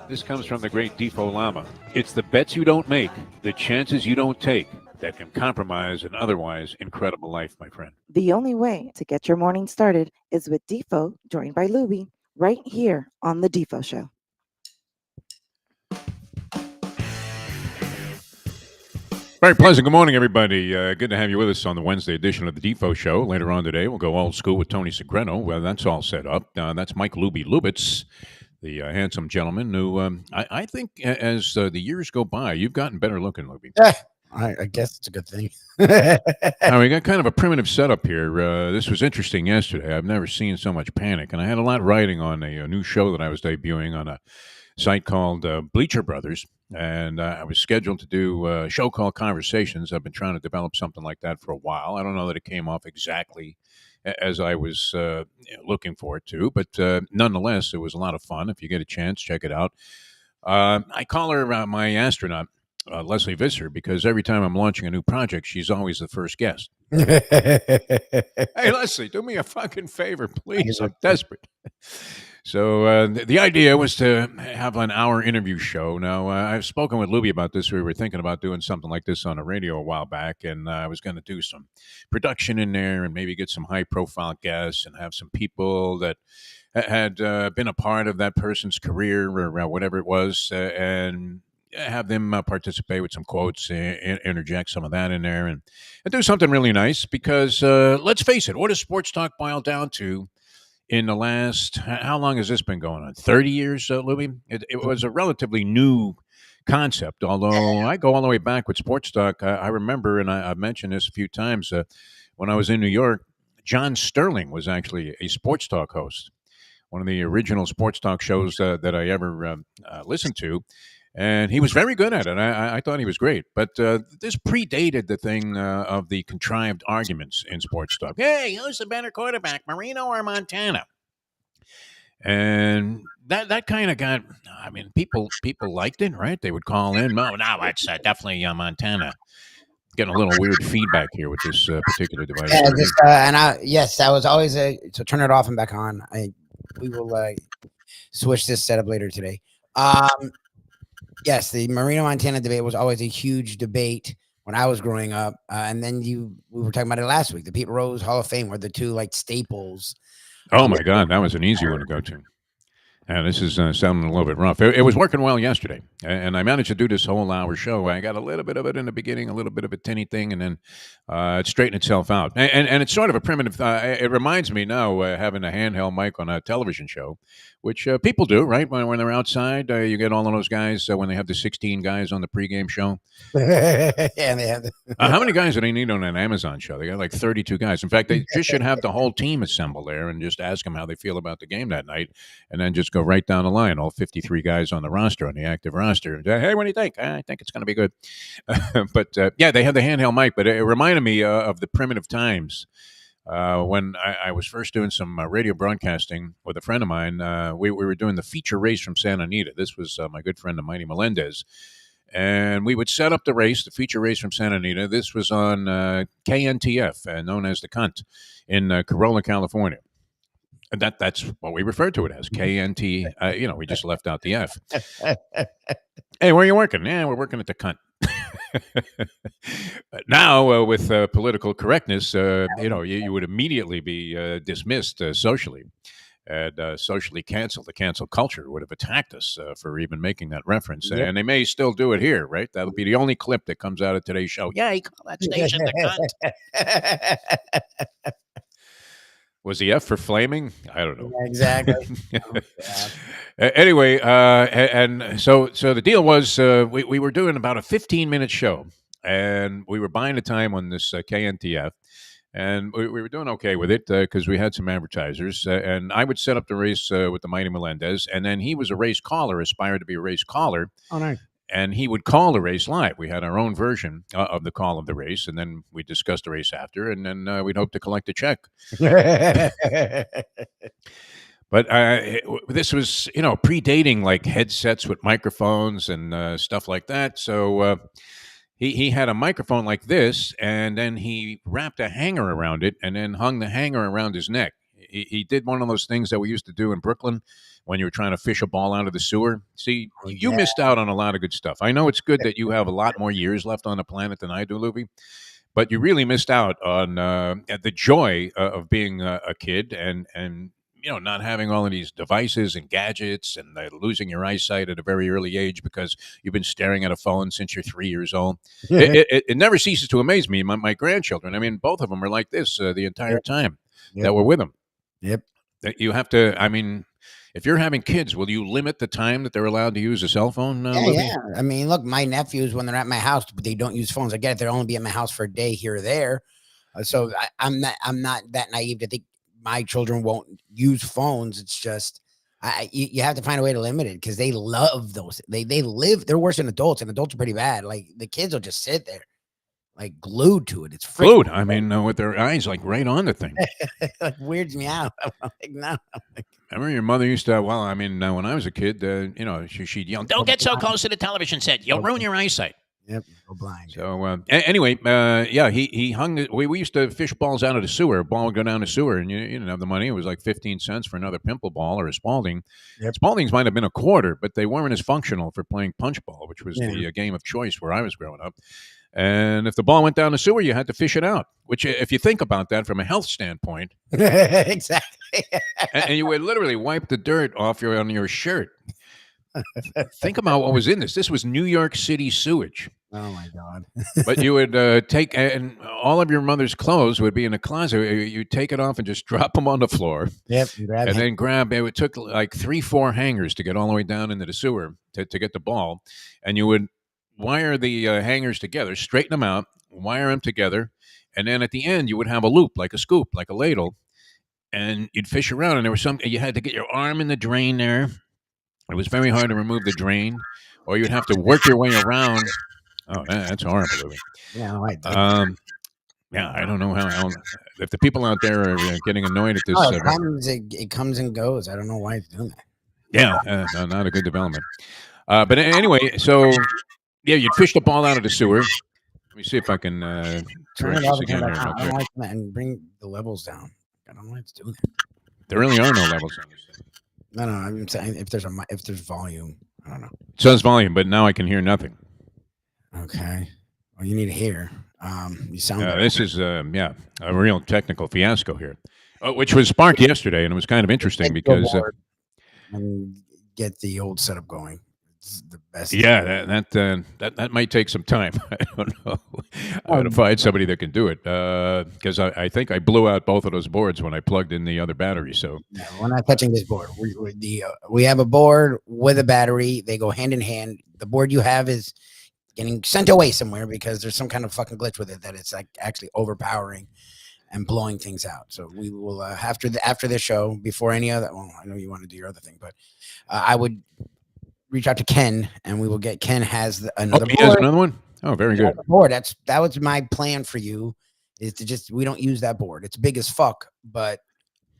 This comes from the great Defo Lama. It's the bets you don't make, the chances you don't take, that can compromise an otherwise incredible life, my friend. The only way to get your morning started is with Defo, joined by Lubie, right here on The Defo Show. Very pleasant. Good morning, everybody. Good to have you with us on the Wednesday edition of the Defo Show. Later on today, we'll go old school with Tiny Segreto. Well, that's all set up. That's Mike Lubie Lubitz, the handsome gentleman who I think as the years go by, you've gotten better looking, Lubie. Yeah, I guess it's a good thing. Now, we got kind of a primitive setup here. This was interesting yesterday. I've never seen so much panic, and I had a lot riding on a new show that I was debuting on a site called Bleacher Brothers, and I was scheduled to do a show called Conversations. I've been trying to develop something like that for a while. I don't know that it came off exactly as I was looking for it to, but nonetheless, it was a lot of fun. If you get a chance, check it out. I call her my astronaut, Leslie Visser, because every time I'm launching a new project, she's always the first guest. Hey, Leslie, do me a fucking favor, please. I'm desperate. So the idea was to have an hour interview show. Now, I've spoken with Lubie about this. We were thinking about doing something like this on the radio a while back, and I was going to do some production in there and maybe get some high-profile guests and have some people that had been a part of that person's career or whatever it was, and have them participate with some quotes, interject some of that in there, and do something really nice because, let's face it, what does sports talk boil down to? In the last, how long has this been going on? 30 years, Lubie? It was a relatively new concept, although I go all the way back with sports talk. I remember, and I've mentioned this a few times, when I was in New York, John Sterling was actually a sports talk host, one of the original sports talk shows that I ever listened to. And he was very good at it. I thought he was great. But this predated the thing of the contrived arguments in sports talk. Hey, who's the better quarterback, Marino or Montana? And that kind of got, I mean, people liked it, right? They would call in. No, it's definitely Montana. Getting a little weird feedback here with this particular device. Yeah, yes, that was always so turn it off and back on. We will switch this setup later today. Yes, the Marino Montana debate was always a huge debate when I was growing up. And then we were talking about it last week. The Pete Rose Hall of Fame were the two like staples. Oh my God, that was an easy one to go to. And this is sounding a little bit rough. It was working well yesterday, and I managed to do this whole hour show. I got a little bit of it in the beginning, a little bit of a tinny thing, and then it straightened itself out. And it's sort of a primitive. It reminds me now having a handheld mic on a television show, which people do, right? When they're outside, you get all of those guys when they have the 16 guys on the pregame show. Yeah, they have. How many guys do they need on an Amazon show? They got like 32 guys. In fact, they just should have the whole team assemble there and just ask them how they feel about the game that night, and then just go right down the line, all 53 guys on the roster, on the active roster. Hey, what do you think? I think it's going to be good. But yeah, they have the handheld mic, but it reminded me of the primitive times when I was first doing some radio broadcasting with a friend of mine. We were doing the feature race from Santa Anita. This was my good friend, Mighty Melendez. And we would set up the race, the feature race from Santa Anita. This was on KNTF, known as the Cunt, in Corolla, California. That's what we refer to it as, KNT. We just left out the F. Hey, where are you working? Yeah, we're working at the Cunt. Now, with political correctness, you would immediately be dismissed socially and socially canceled. The cancel culture would have attacked us for even making that reference. Yep. And they may still do it here, right? That'll be the only clip that comes out of today's show. Yeah, you call that station the Cunt. Was the F for flaming? I don't know. Yeah, exactly. Anyway, and so the deal was we were doing about a 15-minute show, and we were buying the time on this KNTF, and we were doing okay with it because we had some advertisers, and I would set up the race with the Mighty Melendez, and then he was a race caller, aspired to be a race caller. Oh, nice. And he would call the race live. We had our own version of the call of the race, and then we discussed the race after, and then we'd hope to collect a check. But this was, predating like headsets with microphones and stuff like that. So he had a microphone like this, and then he wrapped a hanger around it, and then hung the hanger around his neck. He did one of those things that we used to do in Brooklyn when you were trying to fish a ball out of the sewer. See, Oh, you yeah. missed out on a lot of good stuff. I know it's good that you have a lot more years left on the planet than I do, Lubie, but you really missed out on the joy of being a kid and not having all of these devices and gadgets and losing your eyesight at a very early age because you've been staring at a phone since you're 3 years old. It never ceases to amaze me. My grandchildren, I mean, both of them are like this the entire Yep. time Yep. that we're with them. Yep. That you have to, I mean, if you're having kids, will you limit the time that they're allowed to use a cell phone? Yeah. I mean, look, my nephews, when they're at my house, but they don't use phones. I get it. They'll only be at my house for a day here or there. So I'm not that naive to think my children won't use phones. It's just, you have to find a way to limit it because they love those. They're worse than adults, and adults are pretty bad. Like the kids will just sit there like glued to it. It's glued. I mean, with their eyes like right on the thing. Like weirds me out. I'm like, no. I remember your mother used to. Well, I mean, when I was a kid, she'd yell, "Don't get so close to the television set; you'll ruin your eyesight." Yep, go blind. So anyway, yeah, he hung. We used to fish balls out of the sewer. A ball would go down the sewer, and you didn't have the money. It was like 15 cents for another pimple ball or a Spalding. Yep. Spaldings might have been a quarter, but they weren't as functional for playing punch ball, which was the game of choice where I was growing up. And if the ball went down the sewer, you had to fish it out. Which, if you think about that from a health standpoint, exactly, and you would literally wipe the dirt off on your shirt. Think about what was in this. This was New York City sewage. Oh my God! But you would take, and all of your mother's clothes would be in a closet. You'd take it off and just drop them on the floor. Yep, and then grab. It took like 3-4 hangers to get all the way down into the sewer to get the ball, and you would wire the hangers together, straighten them out, wire them together, and then at the end you would have a loop, like a scoop, like a ladle, and you'd fish around. And there was you had to get your arm in the drain there. It was very hard to remove the drain, or you'd have to work your way around. Oh, that's horrible, Louie. Yeah, right. Yeah, I don't know how if the people out there are getting annoyed at this. It comes and goes. I don't know why it's doing that. Yeah, not a good development. But anyway, so yeah, you'd fish the ball out of the sewer. Let me see if I can turn it this off again here. I don't like that, and bring the levels down. I don't know why it's doing that. There really are no levels on this thing. No, I'm saying if there's volume, I don't know. It says volume, but now I can hear nothing. Okay. Well, you need to hear. You sound. This is a real technical fiasco here, which was sparked yesterday, and it was kind of interesting because and get the old setup going. It's the best. Yeah, that might take some time. I don't know. I'm going to find somebody that can do it because I think I blew out both of those boards when I plugged in the other battery. So no, we're not touching this board. We have a board with a battery. They go hand in hand. The board you have is getting sent away somewhere because there's some kind of fucking glitch with it that it's like actually overpowering and blowing things out. So we will after this show, before any other. Well, I know you want to do your other thing, but I would reach out to Ken, and we will get. Ken has another. He has another one. Oh, very good. Board. That was my plan for you. Is to we don't use that board. It's big as fuck, but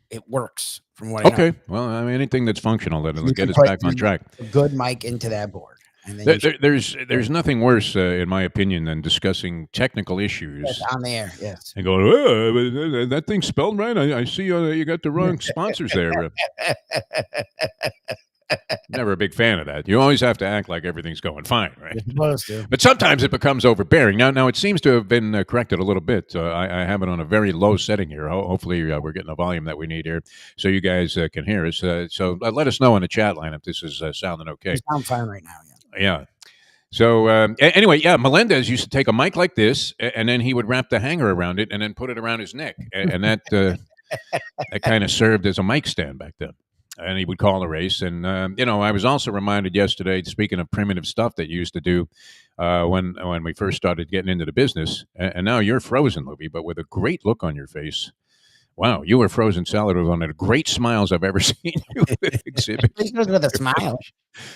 it works from what I know. Okay. Well, I mean, anything that's functional that'll get us back on track. A good mic into that board. And then there's nothing worse, in my opinion, than discussing technical issues on the air. Yes, and going, that thing's spelled right. I see you got the wrong sponsors there. Never a big fan of that. You always have to act like everything's going fine, right? You're supposed to. But sometimes it becomes overbearing. Now it seems to have been corrected a little bit. I have it on a very low setting here. Hopefully, we're getting the volume that we need here, so you guys can hear us. So let us know in the chat line if this is sounding okay. You sound fine right now. Yeah. So anyway, Melendez used to take a mic like this, and then he would wrap the hanger around it, and then put it around his neck, and that that kind of served as a mic stand back then. And he would call a race, and I was also reminded yesterday, speaking of primitive stuff that you used to do when we first started getting into the business, and now you're frozen, Lubie, but with a great look on your face. Wow, you were frozen salad with one of the great smiles I've ever seen you exhibit. With a smile.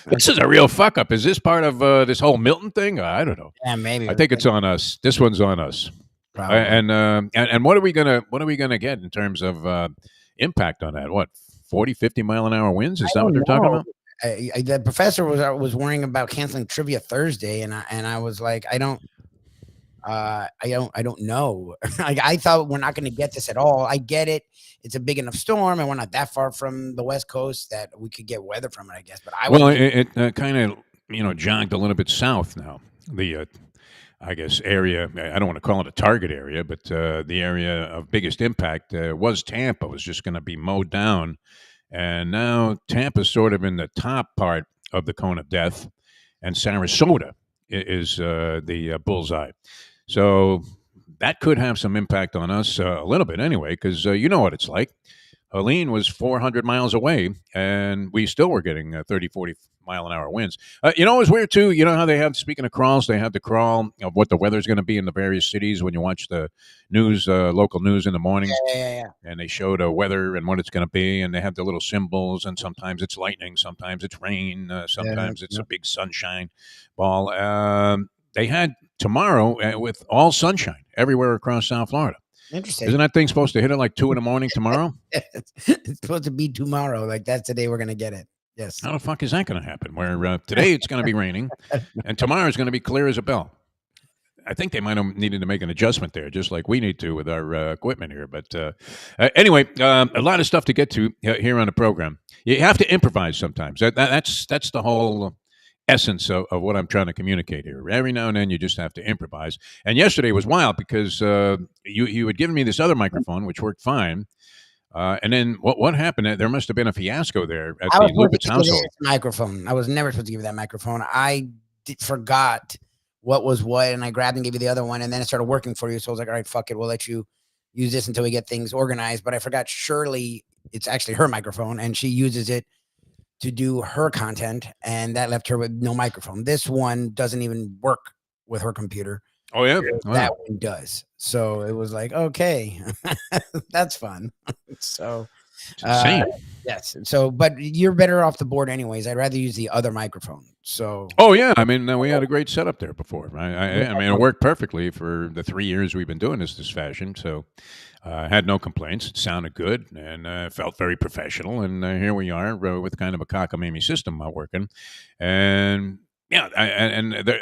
This is a real fuck up. Is this part of this whole Milton thing? I don't know. Yeah, maybe. I think it's on us. This one's on us. Probably. And what are we gonna get in terms of impact on that? What, 40, 50 mile an hour winds? Is that what they're talking about? The professor was worrying about canceling Trivia Thursday, and I was like, I don't I don't know. I thought we're not going to get this at all. I get it. It's a big enough storm, and we're not that far from the West Coast that we could get weather from it, I guess. But Well, it kind of jogged a little bit south now. The I guess area. I don't want to call it a target area, but the area of biggest impact was Tampa. Was just going to be mowed down, and now Tampa's sort of in the top part of the cone of death, and Sarasota is the bullseye. So that could have some impact on us a little bit anyway, because you know what it's like. Helene was 400 miles away, and we still were getting 30, 40 mile an hour winds. You know, it was weird, too. You know how they have, speaking of crawls, they have the crawl of what the weather's going to be in the various cities when you watch the news, local news in the mornings. Yeah. And they show the weather and what it's going to be, and they have the little symbols, and sometimes it's lightning, sometimes it's rain, sometimes it's a big sunshine ball. They had tomorrow with all sunshine everywhere across South Florida. Interesting. Isn't that thing supposed to hit at like 2 a.m. tomorrow? It's supposed to be tomorrow. Like that's the day we're gonna get it. Yes. How the fuck is that going to happen? Where today it's going to be raining, and tomorrow is going to be clear as a bell. I think they might have needed to make an adjustment there, just like we need to with our equipment here. But anyway, a lot of stuff to get to here on the program. You have to improvise sometimes. That's the whole essence of what I'm trying to communicate here. Every now and then you just have to improvise. And yesterday was wild because you had given me this other microphone, which worked fine. And then what happened? There must have been a fiasco there at the Lubitz household. Microphone. I was never supposed to give you that microphone. I forgot what was what, and I grabbed and gave you the other one, and then it started working for you. So I was like, all right, fuck it. We'll let you use this until we get things organized. But I forgot Shirley, it's actually her microphone, and she uses it to do her content, and that left her with no microphone. This one doesn't even work with her computer. Oh, yeah? That one does. So it was like, okay, that's fun. So, yes. So, but you're better off the board anyways. I'd rather use the other microphone. So, oh, yeah. I mean, we had a great setup there before. I mean, it worked perfectly for the 3 years we've been doing this fashion. So, had no complaints. It sounded good and felt very professional. And here we are with kind of a cockamamie system working. And yeah,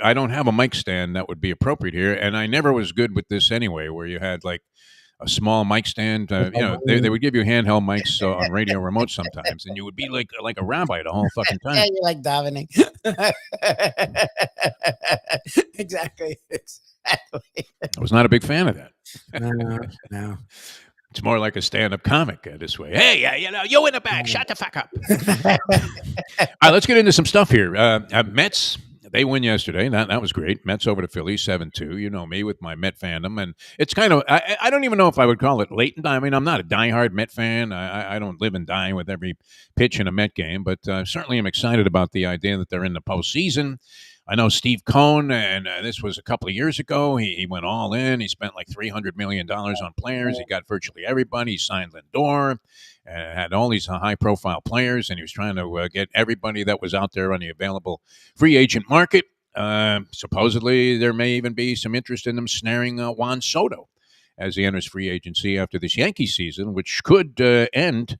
I don't have a mic stand that would be appropriate here. And I never was good with this anyway, where you had like a small mic stand. They would give you handheld mics on radio remotes sometimes, and you would be like a rabbi the whole fucking time. Yeah, you're like davening. Exactly. I was not a big fan of that. No. It's more like a stand-up comic this way. Hey, you in the back. Shut the fuck up. All right, let's get into some stuff here. Mets, they win yesterday. That was great. Mets over the Phillies, 7-2. You know me with my Met fandom. And it's kind of, I don't even know if I would call it latent. I mean, I'm not a diehard Met fan. I don't live and die with every pitch in a Met game. But certainly I'm excited about the idea that they're in the postseason. I know Steve Cohn, and this was a couple of years ago. He went all in. He spent like $300 million on players. He got virtually everybody. He signed Lindor and had all these high-profile players, and he was trying to get everybody that was out there on the available free agent market. Supposedly, there may even be some interest in them snaring Juan Soto as he enters free agency after this Yankee season, which could end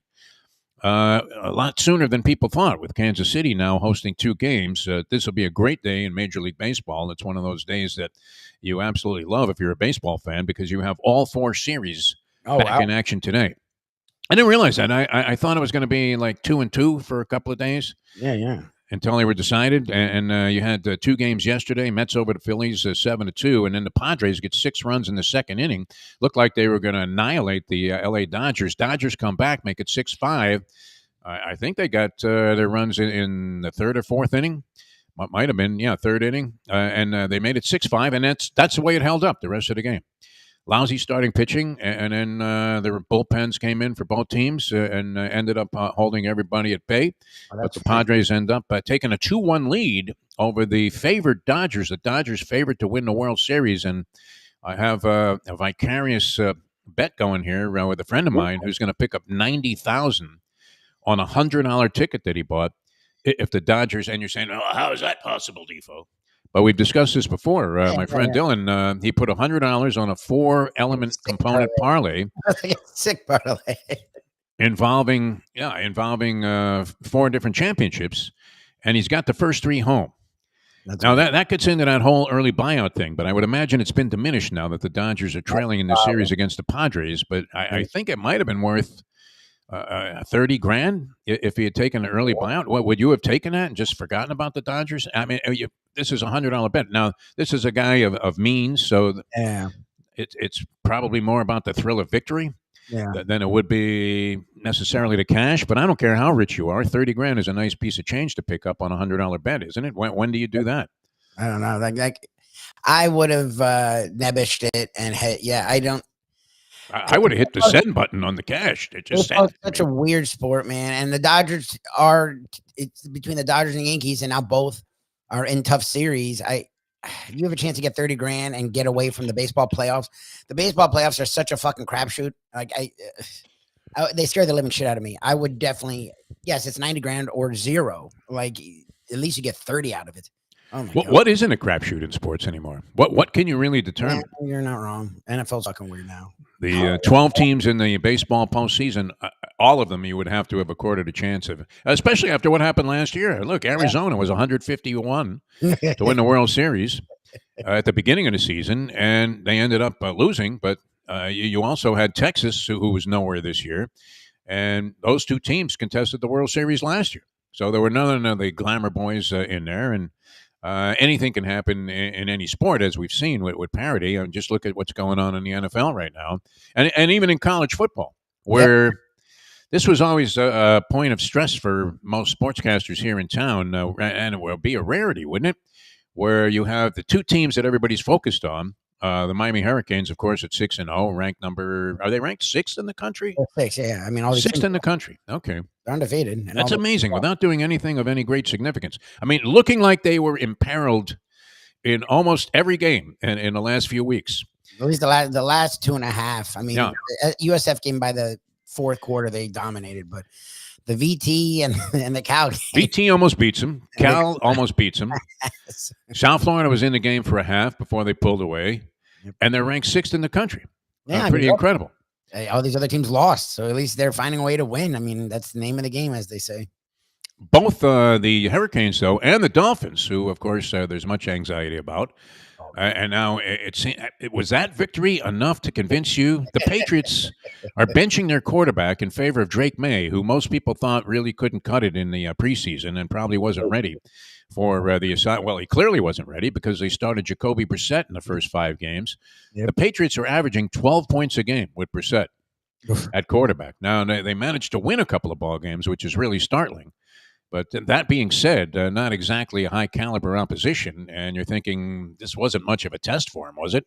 a lot sooner than people thought, with Kansas City now hosting 2 games. This will be a great day in Major League Baseball. It's one of those days that you absolutely love if you're a baseball fan, because you have all 4 series back in action today. I didn't realize that. I thought it was going to be like 2-2 for a couple of days. Yeah. Until they were decided, and you had 2 games yesterday. Mets over the Phillies 7-2, and then the Padres get 6 runs in the second inning. Looked like they were going to annihilate the L.A. Dodgers. Dodgers come back, make it 6-5. I think they got their runs in the 3rd or 4th inning. Might have been, 3rd inning, and they made it 6-5, and that's the way it held up the rest of the game. Lousy starting pitching, and then their bullpens came in for both teams and ended up holding everybody at bay. But the Padres end up taking a 2-1 lead over the favored Dodgers. The Dodgers favored to win the World Series, and I have a vicarious bet going here with a friend of mine who's going to pick up $90,000 on a $100 ticket that he bought if the Dodgers. And you're saying, oh, how is that possible, Defo? But we've discussed this before. My friend Dylan, he put $100 on a 4-element component parlay. Sick parlay. Involving 4 different championships, and he's got the first 3 home. Now that gets into that whole early buyout thing, but I would imagine it's been diminished now that the Dodgers are trailing in this series against the Padres. But I think it might have been worth 30 grand if he had taken an early buyout. What would you have taken that and just forgotten about the Dodgers? I mean, this is $100 bet. Now this is a guy of means, so it's probably more about the thrill of victory. Than it would be necessarily the cash, but I don't care how rich you are. 30 grand is a nice piece of change to pick up on $100 bet, isn't it? When do you do that? I don't know. Like I would have nebbished it and I don't. I would have hit the send button on the cash. It just such a weird sport, man. And the Dodgers it's between the Dodgers and Yankees, and now both are in tough series. You have a chance to get 30 grand and get away from the baseball playoffs. The baseball playoffs are such a fucking crapshoot. Like they scare the living shit out of me. I would definitely, yes, it's 90 grand or zero. Like at least you get 30 out of it. Oh my God. What isn't a crapshoot in sports anymore? What can you really determine? Yeah, you're not wrong. NFL's fucking weird now. The 12 teams in the baseball postseason, all of them you would have to have accorded a chance of, especially after what happened last year. Look, Arizona was 151 to win the World Series at the beginning of the season, and they ended up losing. But you also had Texas, who was nowhere this year, and those two teams contested the World Series last year. So there were none of the glamour boys in there, and anything can happen in any sport, as we've seen with parity. Just look at what's going on in the NFL right now, and even in college football, where this was always a point of stress for most sportscasters here in town, and it will be a rarity, wouldn't it? Where you have the two teams that everybody's focused on. The Miami Hurricanes, of course, at 6-0, ranked number. Are they ranked sixth in the country? Sixth, yeah. I mean, all sixth in the country. Okay, they're undefeated. That's amazing. Without doing anything of any great significance. I mean, looking like they were imperiled in almost every game in the last few weeks. At least the last 2.5. I mean, USF game by the fourth quarter they dominated, but the VT and the Cal game. VT almost beats them. Cal almost beats them. South Florida was in the game for a half before they pulled away, and they're ranked sixth in the country. Yeah, pretty incredible. All these other teams lost, so at least they're finding a way to win. I mean, that's the name of the game, as they say. Both the Hurricanes, though, and the Dolphins, who, of course, there's much anxiety about. And now it was that victory enough to convince you? The Patriots are benching their quarterback in favor of Drake May, who most people thought really couldn't cut it in the preseason and probably wasn't ready for the assignment. Well, he clearly wasn't ready because they started Jacoby Brissett in the first 5 games. The Patriots are averaging 12 points a game with Brissett at quarterback. Now, they managed to win a couple of ball games, which is really startling. But that being said, not exactly a high-caliber opposition, and you're thinking this wasn't much of a test for him, was it?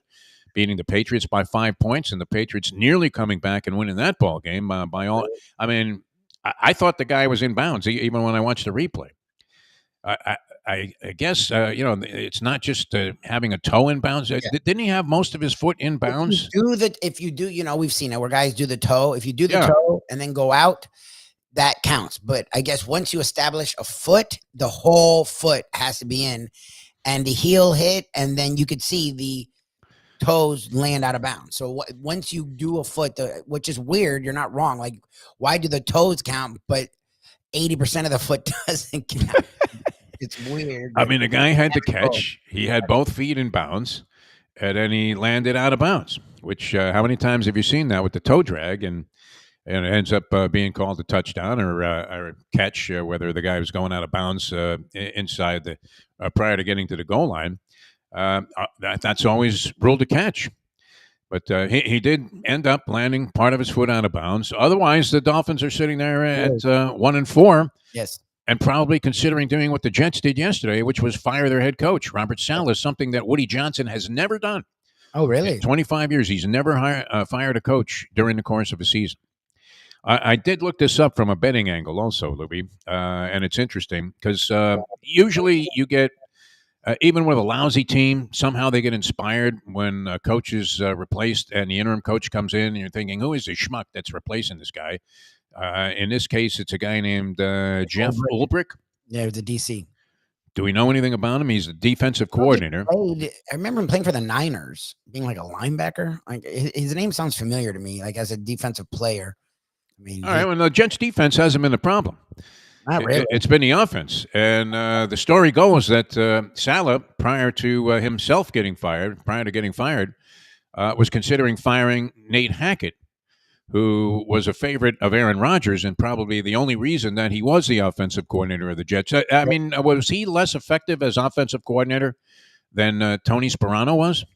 Beating the Patriots by 5 points, and the Patriots nearly coming back and winning that ball game by all. I mean, I thought the guy was in bounds even when I watched the replay. I guess it's not just having a toe in bounds. Didn't he have most of his foot in bounds? If you do, we've seen it where guys do the toe. If you do the toe and then go out, that counts. But I guess once you establish a foot, the whole foot has to be in, and the heel hit, and then you could see the toes land out of bounds. So once you do a foot, which is weird, you're not wrong. Like, why do the toes count, but 80% of the foot doesn't count? It's weird. I mean, the guy had to catch. He had both feet in bounds, and then he landed out of bounds, which how many times have you seen that with the toe drag? And it ends up being called a touchdown or a catch, whether the guy was going out of bounds inside the prior to getting to the goal line. That's always ruled a catch. But he did end up landing part of his foot out of bounds. Otherwise, the Dolphins are sitting there at 1-4. Yes. And probably considering doing what the Jets did yesterday, which was fire their head coach, Robert Saleh, something that Woody Johnson has never done. Oh, really? In 25 years, he's never fired a coach during the course of a season. I did look this up from a betting angle also, Lubie, and it's interesting because usually you get, even with a lousy team, somehow they get inspired when a coach is replaced and the interim coach comes in and you're thinking, who is the schmuck that's replacing this guy? In this case, it's a guy named Jeff Ulbrich. Yeah, it was the DC. Do we know anything about him? He's the defensive coordinator. I remember him playing for the Niners, being like a linebacker. Like his name sounds familiar to me, like as a defensive player. I mean, all right. Well, the Jets' defense hasn't been a problem. Not really. It's been the offense. And the story goes that Saleh, prior to himself getting fired, was considering firing Nate Hackett, who was a favorite of Aaron Rodgers and probably the only reason that he was the offensive coordinator of the Jets. I mean, was he less effective as offensive coordinator than Tony Sparano was?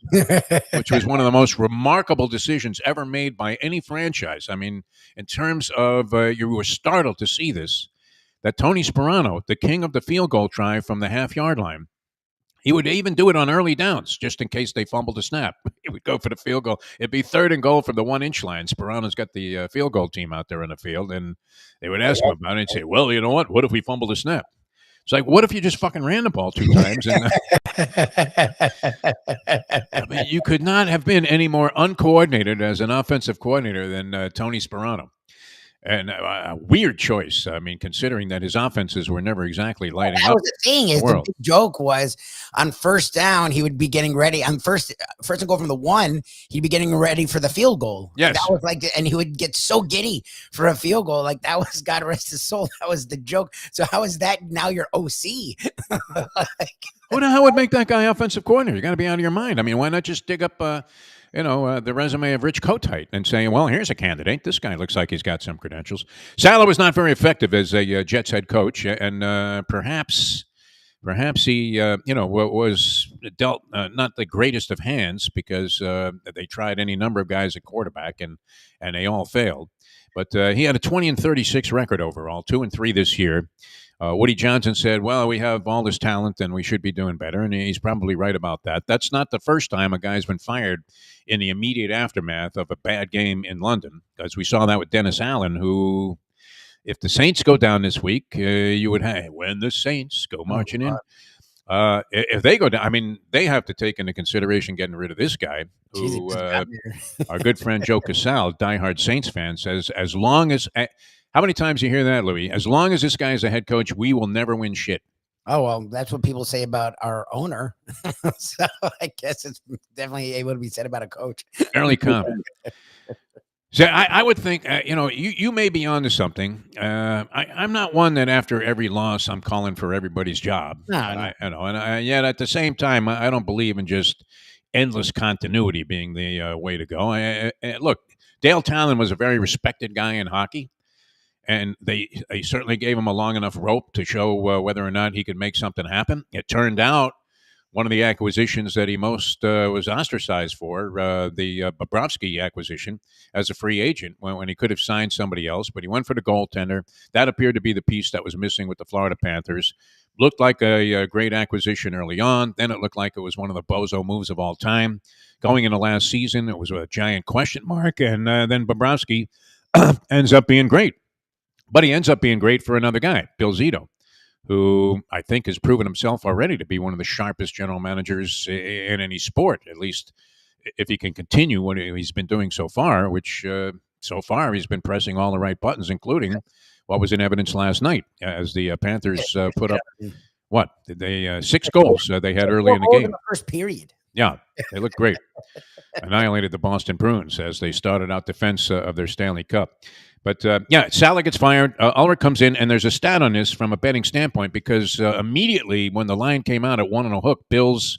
Which was one of the most remarkable decisions ever made by any franchise. I mean, in terms of you were startled to see this, that Tony Sparano, the king of the field goal try from the half-yard line, he would even do it on early downs, just in case they fumbled a snap. He would go for the field goal. It'd be 3rd and goal from the 1-inch line. Sparano's got the field goal team out there in the field, and they would ask him about it and say, well, you know what? What if we fumbled a snap? It's like, what if you just fucking ran the ball 2 times? And I mean, you could not have been any more uncoordinated as an offensive coordinator than Tony Sparano. And a weird choice. I mean, considering that his offenses were never exactly lighting that up. was the thing is the big joke was on first down, he would be getting ready on first and goal from the 1, he'd be getting ready for the field goal. Yes. That was like, and he would get so giddy for a field goal. Like that was, God rest his soul. That was the joke. So how is that now your OC? Who the hell would make that guy offensive coordinator? You got to be out of your mind. I mean, why not just dig up, the resume of Rich Kotite and say, well, here's a candidate. This guy looks like he's got some credentials. Saleh was not very effective as a Jets head coach, and perhaps he, was dealt not the greatest of hands because they tried any number of guys at quarterback, and they all failed. But he had a 20-36 record overall, 2-3 this year. Woody Johnson said, well, we have all this talent and we should be doing better. And he's probably right about that. That's not the first time a guy's been fired in the immediate aftermath of a bad game in London, because we saw that with Dennis Allen, who, if the Saints go down this week, you would have, when the Saints go marching in. If they go down, I mean, they have to take into consideration getting rid of this guy, who our good friend Joe Casal, diehard Saints fan, says, as long as... How many times you hear that, Louis? As long as this guy is a head coach, we will never win shit. Oh, well, that's what people say about our owner. So I guess it's definitely able to be said about a coach. Fairly common. So I would think, you may be onto something. I'm not one that after every loss I'm calling for everybody's job. No. Yet at the same time, I don't believe in just endless continuity being the way to go. Look, Dale Talon was a very respected guy in hockey. And they certainly gave him a long enough rope to show whether or not he could make something happen. It turned out one of the acquisitions that he most was ostracized for, the Bobrovsky acquisition as a free agent, when he could have signed somebody else. But he went for the goaltender. That appeared to be the piece that was missing with the Florida Panthers. Looked like a great acquisition early on. Then it looked like it was one of the bozo moves of all time. Going into last season, it was a giant question mark. And then Bobrovsky ends up being great. But he ends up being great for another guy, Bill Zito, who I think has proven himself already to be one of the sharpest general managers in any sport, at least if he can continue what he's been doing so far, which so far he's been pressing all the right buttons, including what was in evidence last night as the Panthers put up, 6 goals they had early in the game. In the first period. Yeah, they looked great. Annihilated the Boston Bruins as they started out defense of their Stanley Cup. But, Saleh gets fired. Ulrich comes in, and there's a stat on this from a betting standpoint because immediately when the line came out at 1 and a hook, Bills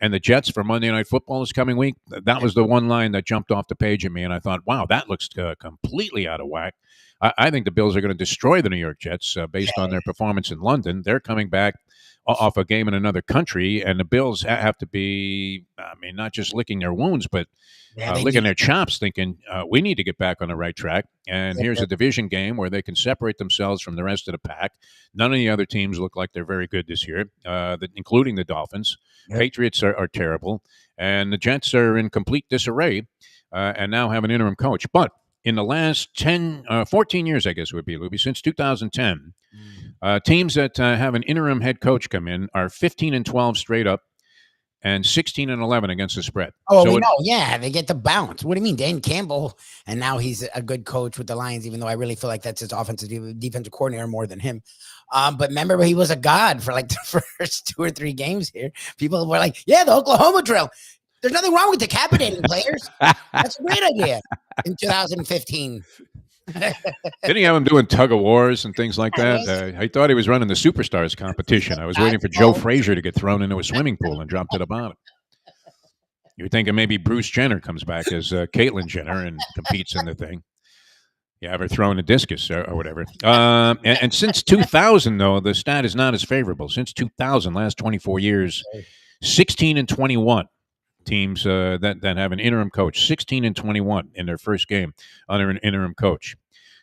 and the Jets for Monday Night Football this coming week, that was the one line that jumped off the page at me, and I thought, wow, that looks completely out of whack. I think the Bills are going to destroy the New York Jets based on their performance in London. They're coming back off a game in another country, and the Bills have to be, not just licking their wounds, but licking their chops, thinking, we need to get back on the right track. And here's a division game where they can separate themselves from the rest of the pack. None of the other teams look like they're very good this year, including the Dolphins. Yep. Patriots are terrible. And the Jets are in complete disarray and now have an interim coach. But in the last 14 years, I guess it would be, Lubie, since 2010, teams that have an interim head coach come in are 15-12 straight up and 16-11 against the spread. Oh, so they get the bounce. What do you mean? Dan Campbell, and now he's a good coach with the Lions, even though I really feel like that's his offensive defensive coordinator more than him. But remember, he was a god for like the first 2 or 3 games here. People were like, yeah, the Oklahoma drill. There's nothing wrong with decapitating players. That's a great idea in 2015. Didn't he have him doing tug of wars and things like that? I thought he was running the Superstars competition. I was waiting for Joe Frazier to get thrown into a swimming pool and drop to the bottom. You're thinking maybe Bruce Jenner comes back as Caitlyn Jenner and competes in the thing. You have her throwing a discus or whatever. And since 2000, though, the stat is not as favorable. Since 2000, last 24 years, 16-21 teams that have an interim coach, 16-21 in their first game under an interim coach.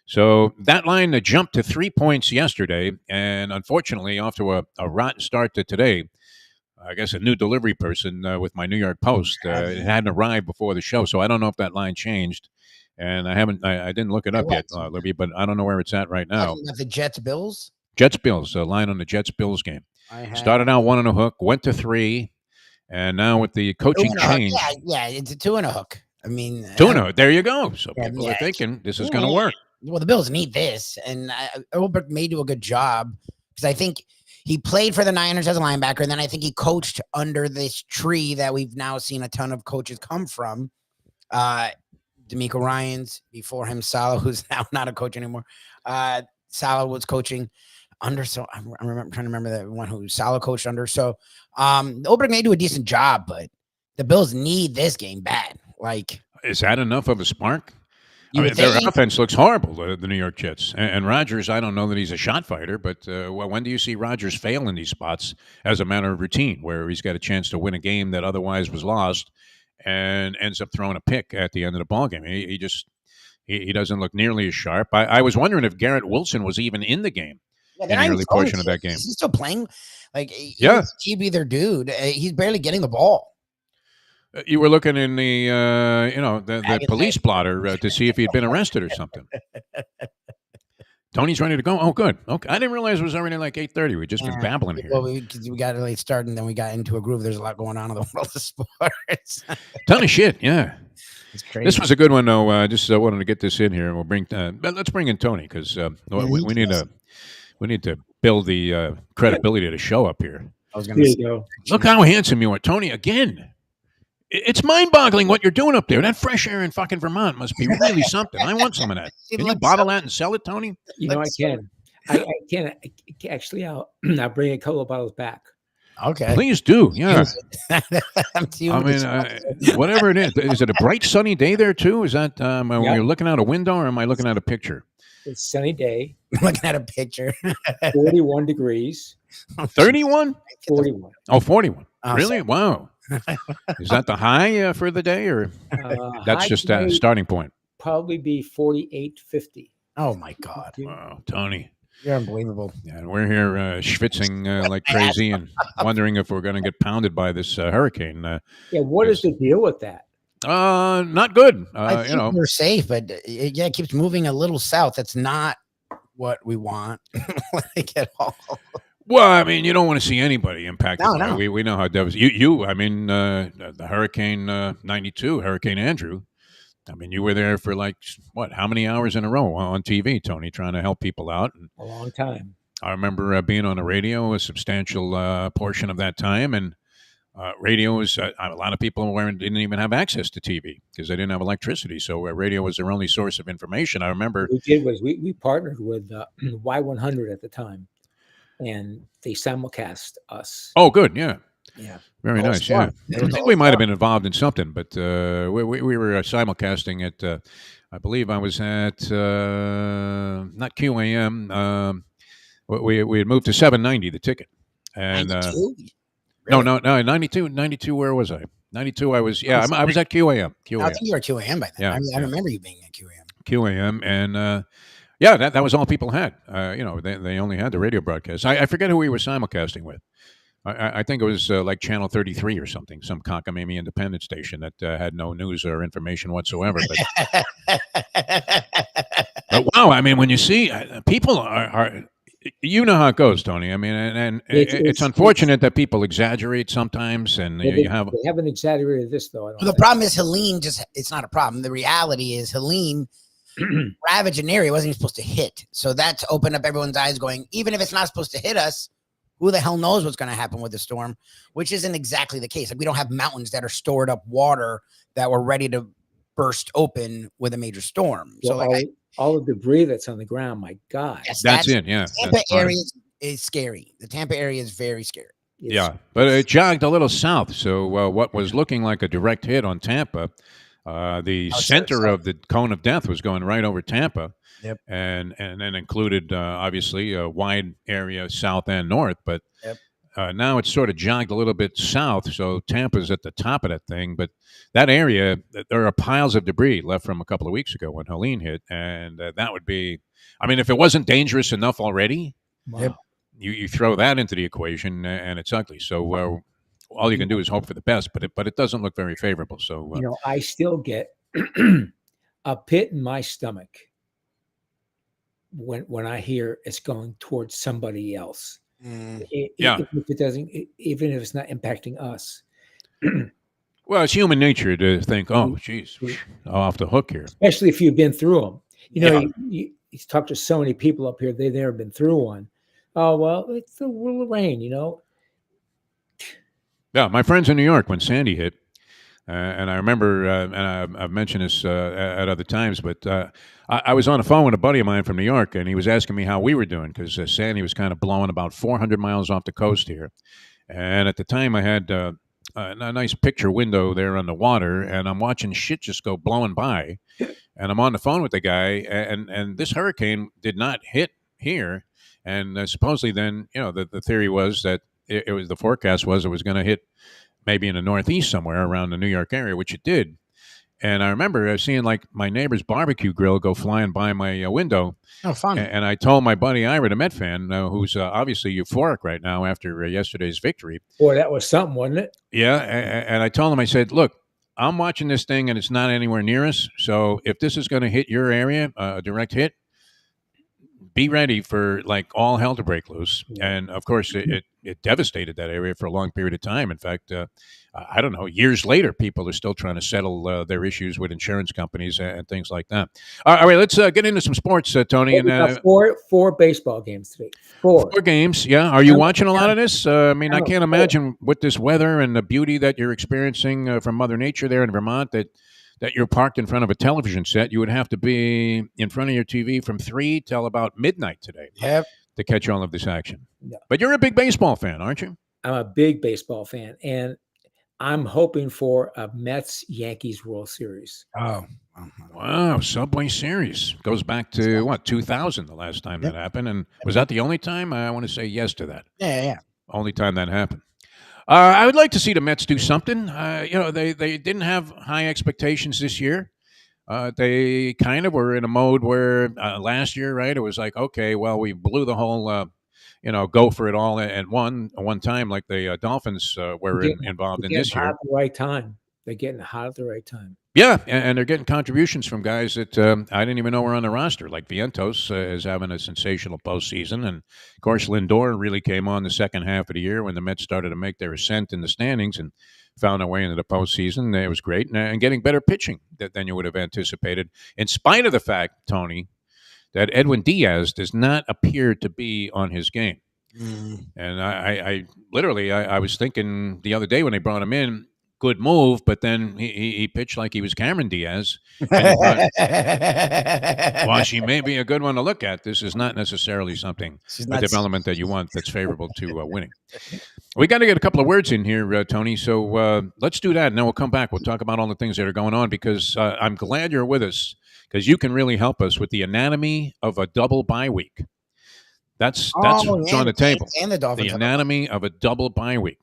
So that line jumped to 3 points yesterday, and unfortunately, off to a rotten start to today. I guess a new delivery person with my New York Post. It hadn't arrived before the show, so I don't know if that line changed. And I didn't look it up yet, Libby, but I don't know where it's at right now. The Jets Bills? Jets Bills, the line on the Jets Bills game. Started out 1 and a hook, went to 3, and now with the coaching change. Yeah, it's a 2 and a hook. I mean, 2 and a hook. There you go. So people are thinking this is going to work. Well, the Bills need this, and Ulbrich may do a good job because I think he played for the Niners as a linebacker, and then I think he coached under this tree that we've now seen a ton of coaches come from. D'Amico Ryans, before him, Saleh, who's now not a coach anymore. Saleh was coaching under, so I'm trying to remember that one who Saleh coached under. So Ulbrich may do a decent job, but the Bills need this game bad. Like, is that enough of a spark? I mean, their offense looks horrible, the New York Jets. And Rodgers, I don't know that he's a shot fighter, but when do you see Rodgers fail in these spots as a matter of routine, where he's got a chance to win a game that otherwise was lost and ends up throwing a pick at the end of the ballgame? He doesn't look nearly as sharp. I was wondering if Garrett Wilson was even in the game in the early portion of that game. Is he still playing? Like, he'd be their dude. He's barely getting the ball. You were looking in the the police blotter to see if he'd been arrested or something. Tony's ready to go. Oh, good. Okay, I didn't realize it was already like 8:30. We've just been babbling here. Well, we got a late start, and then we got into a groove. There's a lot going on in the world of sports. Ton of shit. Yeah, it's crazy. This was a good one, though. Just wanted to get this in here, and we'll bring. Let's bring in Tony because we need to build the credibility of the show up here. I was going to say, look how handsome you are, Tony. Again. It's mind-boggling what you're doing up there. That fresh air in fucking Vermont must be really something. I want some of that. Can you bottle that and sell it, Tony? You know, I can. I can. Actually, I'll bring a couple of bottles back. Okay. Please do. Yeah. I mean, whatever it is it a bright, sunny day there, too? Is that when you're looking out a window, or am I looking at a picture? It's a sunny day. Looking at a picture. 41 degrees. 31? 41. Oh, 41. Really? Wow. Is that the high for the day, or that's just a starting point? Probably be 48, 50. Oh, my God. Wow, Tony. You're unbelievable. Yeah, and we're here schwitzing like crazy and wondering if we're going to get pounded by this hurricane. What is the deal with that? Not good. I think we're safe, but it keeps moving a little south. That's not what we want at all. Well, I mean, you don't want to see anybody impacted. No. We know how devastating. I mean, the Hurricane 92, Hurricane Andrew. I mean, you were there for how many hours in a row on TV, Tony, trying to help people out? A long time. I remember being on the radio a substantial portion of that time, and radio was a lot of people didn't even have access to TV because they didn't have electricity. So radio was their only source of information. I remember what we did was we partnered with Y100 at the time. And they simulcast us. Oh, good, yeah. Yeah. Very nice, yeah. I think we might have been involved in something, but we were simulcasting at, I believe I was at, not QAM. We had moved to 790, the ticket. And 92? No, 92, where was I? 92, I was at QAM. I think you were at QAM by then. I remember you being at QAM. QAM, and... that was all people had. They only had the radio broadcast. I forget who we were simulcasting with. I think it was like Channel 33 or something, some cockamamie independent station that had no news or information whatsoever. But wow, I mean, when you see people are you know how it goes, Tony. I mean, and it's unfortunate that people exaggerate sometimes, and they haven't exaggerated this though. The problem is Helene it's not a problem. The reality is Helene ravaged an area it wasn't even supposed to hit. So that's opened up everyone's eyes going, even if it's not supposed to hit us, who the hell knows what's going to happen with the storm, which isn't exactly the case. Like, we don't have mountains that are stored up water that we're ready to burst open with a major storm. So Well, all the debris that's on the ground, my God. yes, That's it. Yeah. Tampa that's part of area it. is scary. The Tampa area is very scary. Yeah, but it jogged a little south. So what was looking like a direct hit on Tampa, the center of the cone of death was going right over Tampa. Yep. And then included obviously a wide area south and north. But now it's sort of jogged a little bit south. So Tampa's at the top of that thing. But that area, there are piles of debris left from a couple of weeks ago when Helene hit, and that would be. I mean, if it wasn't dangerous enough already. Wow. You throw that into the equation, and it's ugly. So all you can do is hope for the best, but it doesn't look very favorable. So I still get a pit in my stomach when I hear it's going towards somebody else. Even if it doesn't, even if it's not impacting us. Well, it's human nature to think, oh, geez, off the hook here. Especially if you've been through them. You talk to so many people up here; they've never been through one. Oh, well, it's the rule of rain, Yeah, my friends in New York when Sandy hit, and I remember, and I've mentioned this at other times, but I was on the phone with a buddy of mine from New York, and he was asking me how we were doing because Sandy was kind of blowing about 400 miles off the coast here. And at the time, I had a nice picture window there on the water, and I'm watching shit just go blowing by. And I'm on the phone with the guy, and this hurricane did not hit here. And supposedly then, the theory was that it was the forecast was it was going to hit maybe in the Northeast somewhere around the New York area, which it did. And I remember seeing like my neighbor's barbecue grill go flying by my window. Oh, fun. And I told my buddy Ira, the Met fan, who's obviously euphoric right now after yesterday's victory. Boy, that was something, wasn't it? Yeah. And I told him, I said, look, I'm watching this thing and it's not anywhere near us. So if this is going to hit your area, a direct hit, be ready for like all hell to break loose. And of course, it devastated that area for a long period of time. In fact, I don't know, years later, people are still trying to settle their issues with insurance companies and things like that. All right, let's get into some sports, Tony. We got four baseball games today. Four games, yeah. Are you watching a lot of this? I mean, I can't imagine with this weather and the beauty that you're experiencing from Mother Nature there in Vermont that you're parked in front of a television set. You would have to be in front of your TV from 3 till about midnight today to catch all of this action. Yeah. But you're a big baseball fan, aren't you? I'm a big baseball fan, and I'm hoping for a Mets-Yankees World Series. Oh. Wow, Subway Series. Goes back to, 2000, the last time that happened. And was that the only time? I want to say yes to that. Yeah. Only time that happened. I would like to see the Mets do something. They didn't have high expectations this year. They kind of were in a mode where last year, right, it was like, okay, well, we blew the whole, go for it all at one time, like the Dolphins were involved in this year. At the right time. They're getting hot at the right time. Yeah, and they're getting contributions from guys that I didn't even know were on the roster, like Vientos is having a sensational postseason. And, of course, Lindor really came on the second half of the year when the Mets started to make their ascent in the standings and found their way into the postseason. It was great, and getting better pitching than you would have anticipated, in spite of the fact, Tony, that Edwin Diaz does not appear to be on his game. And I literally was thinking the other day when they brought him in, good move, but then he pitched like he was Cameron Diaz. While she may be a good one to look at, this is not necessarily a development that you want that's favorable to winning. We got to get a couple of words in here, Tony, so let's do that, and then we'll come back. We'll talk about all the things that are going on, because I'm glad you're with us, because you can really help us with the anatomy of a double bye week. That's what's on the table. And the Dolphins. The anatomy of a double bye week.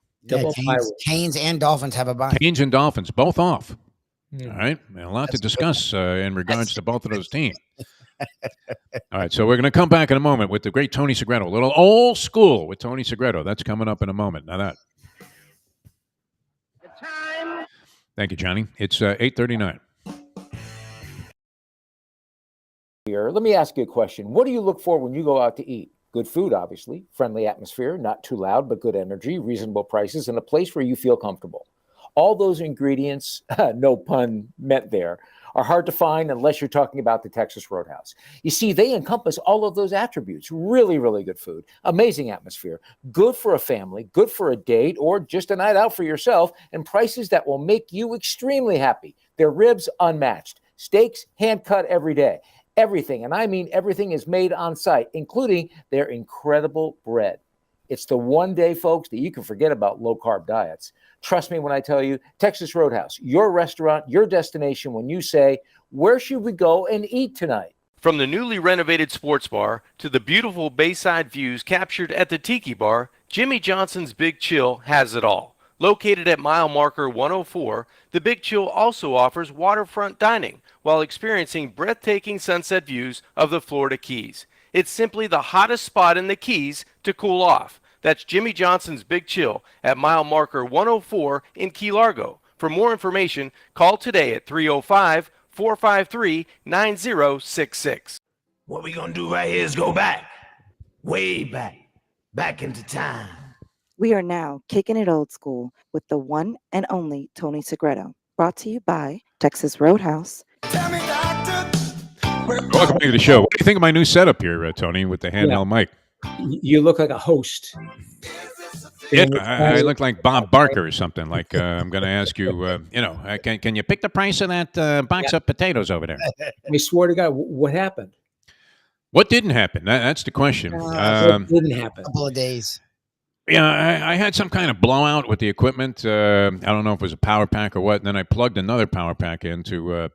Canes and Dolphins have a bye. Canes and Dolphins, both off. All right. And a lot to discuss in regards to both of those teams. All right. So we're going to come back in a moment with the great Tiny Segreto. A little old school with Tiny Segreto. That's coming up in a moment. Now that. Thank you, Johnny. It's 8:39. Let me ask you a question. What do you look for when you go out to eat? Good food, obviously, friendly atmosphere, not too loud, but good energy, reasonable prices, and a place where you feel comfortable. All those ingredients, no pun meant there, are hard to find unless you're talking about the Texas Roadhouse. You see, they encompass all of those attributes. Really, really good food, amazing atmosphere, good for a family, good for a date, or just a night out for yourself, and prices that will make you extremely happy. Their ribs, unmatched. Steaks, hand-cut every day. Everything, and I mean everything, is made on site, including their incredible bread. It's the one day, folks, that you can forget about low-carb diets. Trust me when I tell you, Texas Roadhouse, your restaurant, your destination when you say, where should we go and eat tonight? From the newly renovated sports bar to the beautiful bayside views captured at the Tiki Bar, Jimmy Johnson's Big Chill has it all. Located at mile marker 104, the Big Chill also offers waterfront dining while experiencing breathtaking sunset views of the Florida Keys. It's simply the hottest spot in the Keys to cool off. That's Jimmy Johnson's Big Chill at mile marker 104 in Key Largo. For more information, call today at 305-453-9066. What we gonna do right here is go back, way back into time. We are now kicking it old school with the one and only Tiny Segreto. Brought to you by Texas Roadhouse. Welcome back to the show. What do you think of my new setup here, Tony, with the handheld mic? You look like a host. I look like Bob Barker or something. Like I'm going to ask you, can you pick the price of that box of potatoes over there? I swear to God, what happened? What didn't happen? That's the question. What didn't happen? A couple of days. Yeah, I had some kind of blowout with the equipment. I don't know if it was a power pack or what. And then I plugged another power pack into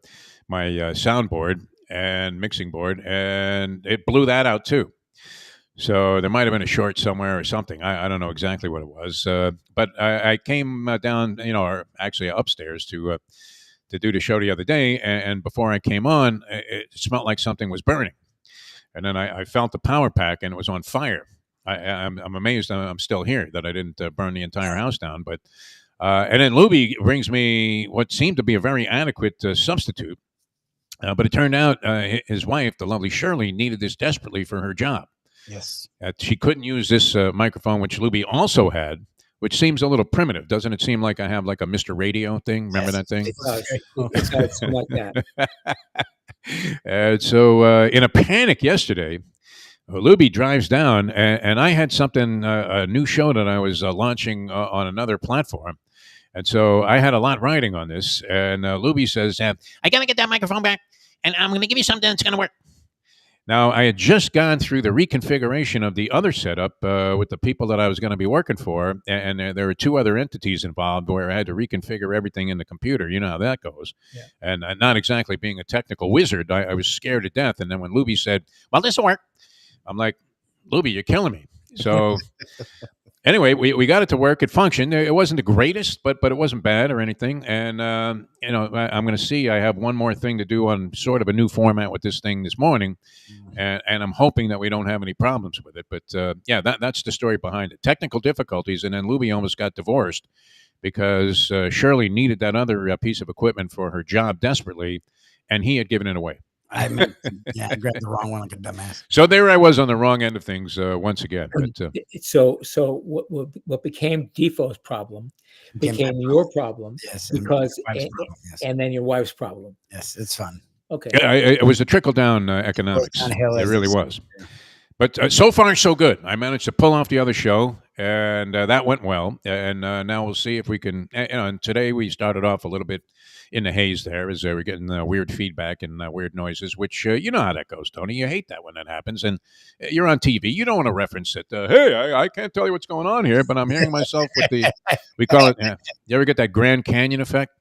my soundboard and mixing board, and it blew that out too. So there might have been a short somewhere or something. I don't know exactly what it was. But I came down, or actually upstairs to do the show the other day. And before I came on, it smelled like something was burning. And then I felt the power pack, and it was on fire. I'm amazed I'm still here, that I didn't burn the entire house down. But and then Lubie brings me what seemed to be a very adequate substitute. But it turned out his wife, the lovely Shirley, needed this desperately for her job. Yes. She couldn't use this microphone, which Lubie also had, which seems a little primitive. Doesn't it seem like I have like a Mr. Radio thing? Remember that thing? It's like that. And so in a panic yesterday, Lubie drives down, and I had something, a new show that I was launching on another platform. And so I had a lot riding on this. And Lubie says, I got to get that microphone back, and I'm going to give you something that's going to work. Now, I had just gone through the reconfiguration of the other setup with the people that I was going to be working for, and there were two other entities involved where I had to reconfigure everything in the computer. You know how that goes. Yeah. And not exactly being a technical wizard, I was scared to death. And then when Lubie said, well, this will work, I'm like, Lubie, you're killing me. So anyway, we got it to work. It functioned. It wasn't the greatest, but it wasn't bad or anything. And, I'm going to see, I have one more thing to do on sort of a new format with this thing this morning. And I'm hoping that we don't have any problems with it. But, that's the story behind it. Technical difficulties. And then Lubie almost got divorced because Shirley needed that other piece of equipment for her job desperately, and he had given it away. I grabbed the wrong one like a dumbass. So there I was on the wrong end of things once again. But, so what became Defo's problem became your problem. Yes, and then your wife's problem. Yes, it's fun. Okay. Yeah, it was a trickle down economics. It really was. But so far, so good. I managed to pull off the other show, and that went well. And now we'll see if we can. And today we started off a little bit in the haze there as we're getting weird feedback and weird noises, which you know how that goes, Tony. You hate that when that happens. And you're on TV. You don't want to reference it. Hey, I can't tell you what's going on here, but I'm hearing myself with the, we call it, you ever get that Grand Canyon effect?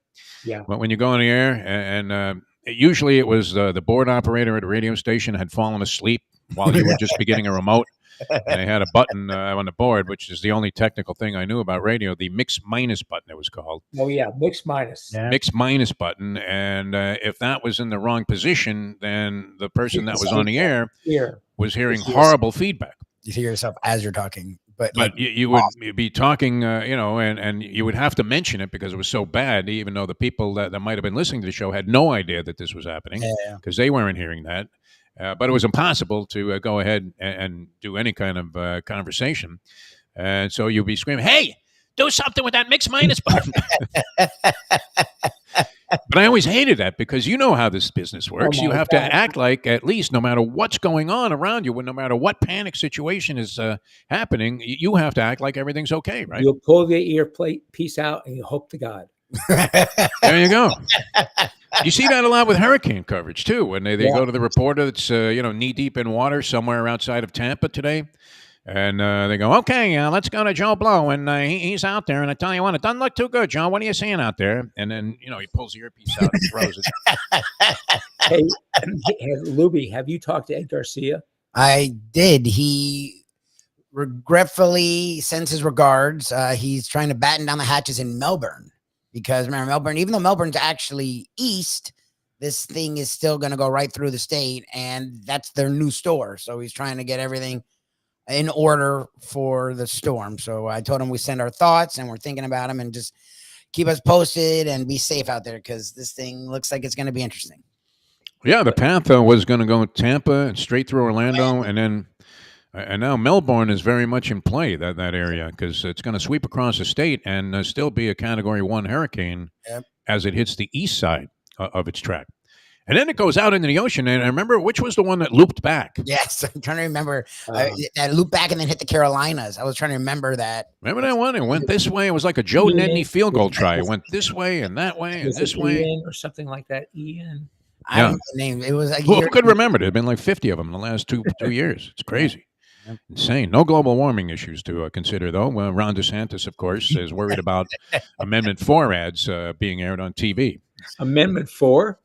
Yeah. When you go on the air and usually it was the board operator at a radio station had fallen asleep while you were just beginning a remote. And they had a button on the board, which is the only technical thing I knew about radio, the mix minus button, it was called. Oh, yeah, mix minus. Yeah. Mix minus button. And if that was in the wrong position, then the person that was on the air was hearing horrible feedback. You hear yourself as you're talking. But you would be talking, and you would have to mention it because it was so bad, even though the people that might have been listening to the show had no idea that this was happening because they weren't hearing that. But it was impossible to go ahead and do any kind of conversation. And so you'd be screaming, hey, do something with that mix minus button. But I always hated that because you know how this business works. You have to act like, at least no matter what's going on around you, no matter what panic situation is happening, you have to act like everything's okay, right? You'll pull the earpiece out and you hope to God. There you go. You see that a lot with hurricane coverage too. When they go to the reporter that's knee deep in water somewhere outside of Tampa today, and they go, "Okay, let's go to Joe Blow, and he's out there." And I tell you what, it doesn't look too good, Joe. What are you seeing out there? And then he pulls the earpiece out and throws it. Hey, Lubie, have you talked to Ed Garcia? I did. He regretfully sends his regards. He's trying to batten down the hatches in Melbourne because remember, Melbourne, even though Melbourne's actually east, this thing is still going to go right through the state, and that's their new store. So he's trying to get everything in order for the storm. So I told him we send our thoughts and we're thinking about him and just keep us posted and be safe out there because this thing looks like it's going to be interesting. Yeah, the path was going to go Tampa and straight through Orlando, and now Melbourne is very much in play, that area, because it's going to sweep across the state and still be a Category 1 hurricane as it hits the east side of its track. And then it goes out into the ocean. And I remember, which was the one that looped back? Yes, I'm trying to remember that looped back and then hit the Carolinas. I was trying to remember that. Remember that one? It went this way. It was like a Joe Nedney field goal try. It went this way and that way and this way. Ian or something like that. Ian. I don't know the name. It was like who could remember? There have been like 50 of them in the last two years. It's crazy. Insane. No global warming issues to consider, though. Ron DeSantis, of course, is worried about Amendment 4 ads being aired on TV. Amendment 4?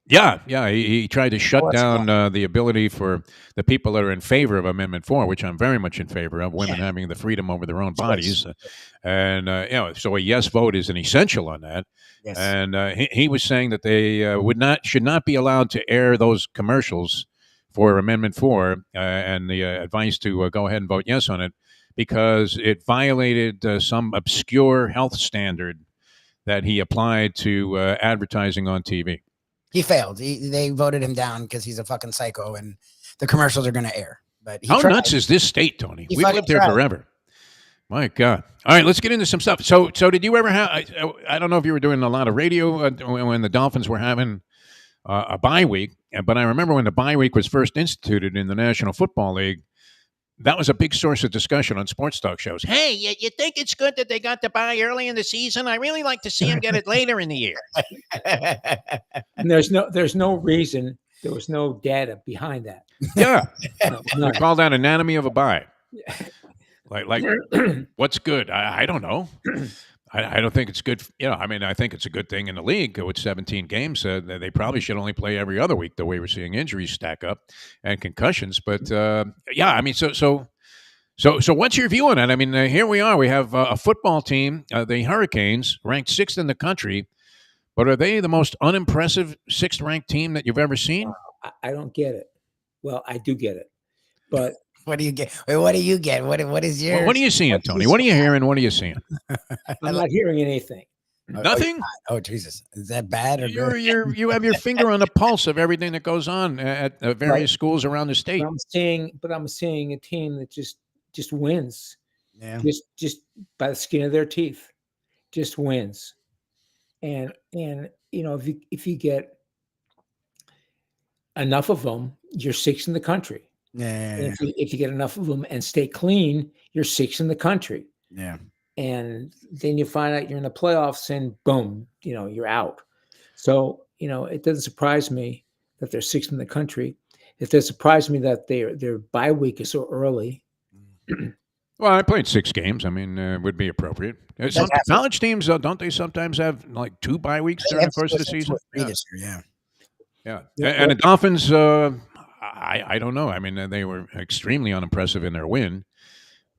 Yeah. He tried to shut down the ability for the people that are in favor of Amendment 4, which I'm very much in favor of, women having the freedom over their own bodies. And, so a yes vote is an essential on that. Yes. And he was saying that they should not be allowed to air those commercials for Amendment 4 and the advice to go ahead and vote yes on it because it violated some obscure health standard that he applied to advertising on TV. He failed. They voted him down because he's a fucking psycho and the commercials are going to air. But how nuts is this state, Tony? We've lived here forever. My God. All right, let's get into some stuff. So did you ever have, I don't know if you were doing a lot of radio when the Dolphins were having a bye week, but I remember when the bye week was first instituted in the National Football League, that was a big source of discussion on sports talk shows. Hey, you think it's good that they got the bye early in the season? I really like to see them get it later in the year. And there's no reason. There was no data behind that. Yeah. We call that anatomy of a bye. Like what's good? I don't know. I don't think it's good. I think it's a good thing in the league with 17 games. They probably should only play every other week the way we're seeing injuries stack up and concussions. But so what's your view on it? I mean, here we are. We have a football team, the Hurricanes, ranked 6th in the country. But are they the most unimpressive 6th-ranked team that you've ever seen? I don't get it. Well, I do get it. But what do you get? What do you get? What is yours? What are you seeing, Tony? What are you hearing? What are you seeing? I'm not hearing anything. Nothing? Oh, Jesus. Is that bad or good? You have your finger on the pulse of everything that goes on at various schools around the state. But I'm seeing a team that just wins. Yeah. Just by the skin of their teeth. Just wins. And if you get enough of them, you're 6th in the country. Yeah. If you get enough of them and stay clean, you're 6th in the country. Yeah. And then you find out you're in the playoffs and boom, you're out. So, it doesn't surprise me that they're 6th in the country. It does surprise me that their bye week is so early. Well, I played 6 games. I mean, it would be appropriate. Some college teams, don't they sometimes have like 2 bye weeks during the course of the season? Yeah. And the Dolphins, I don't know. I mean, they were extremely unimpressive in their win.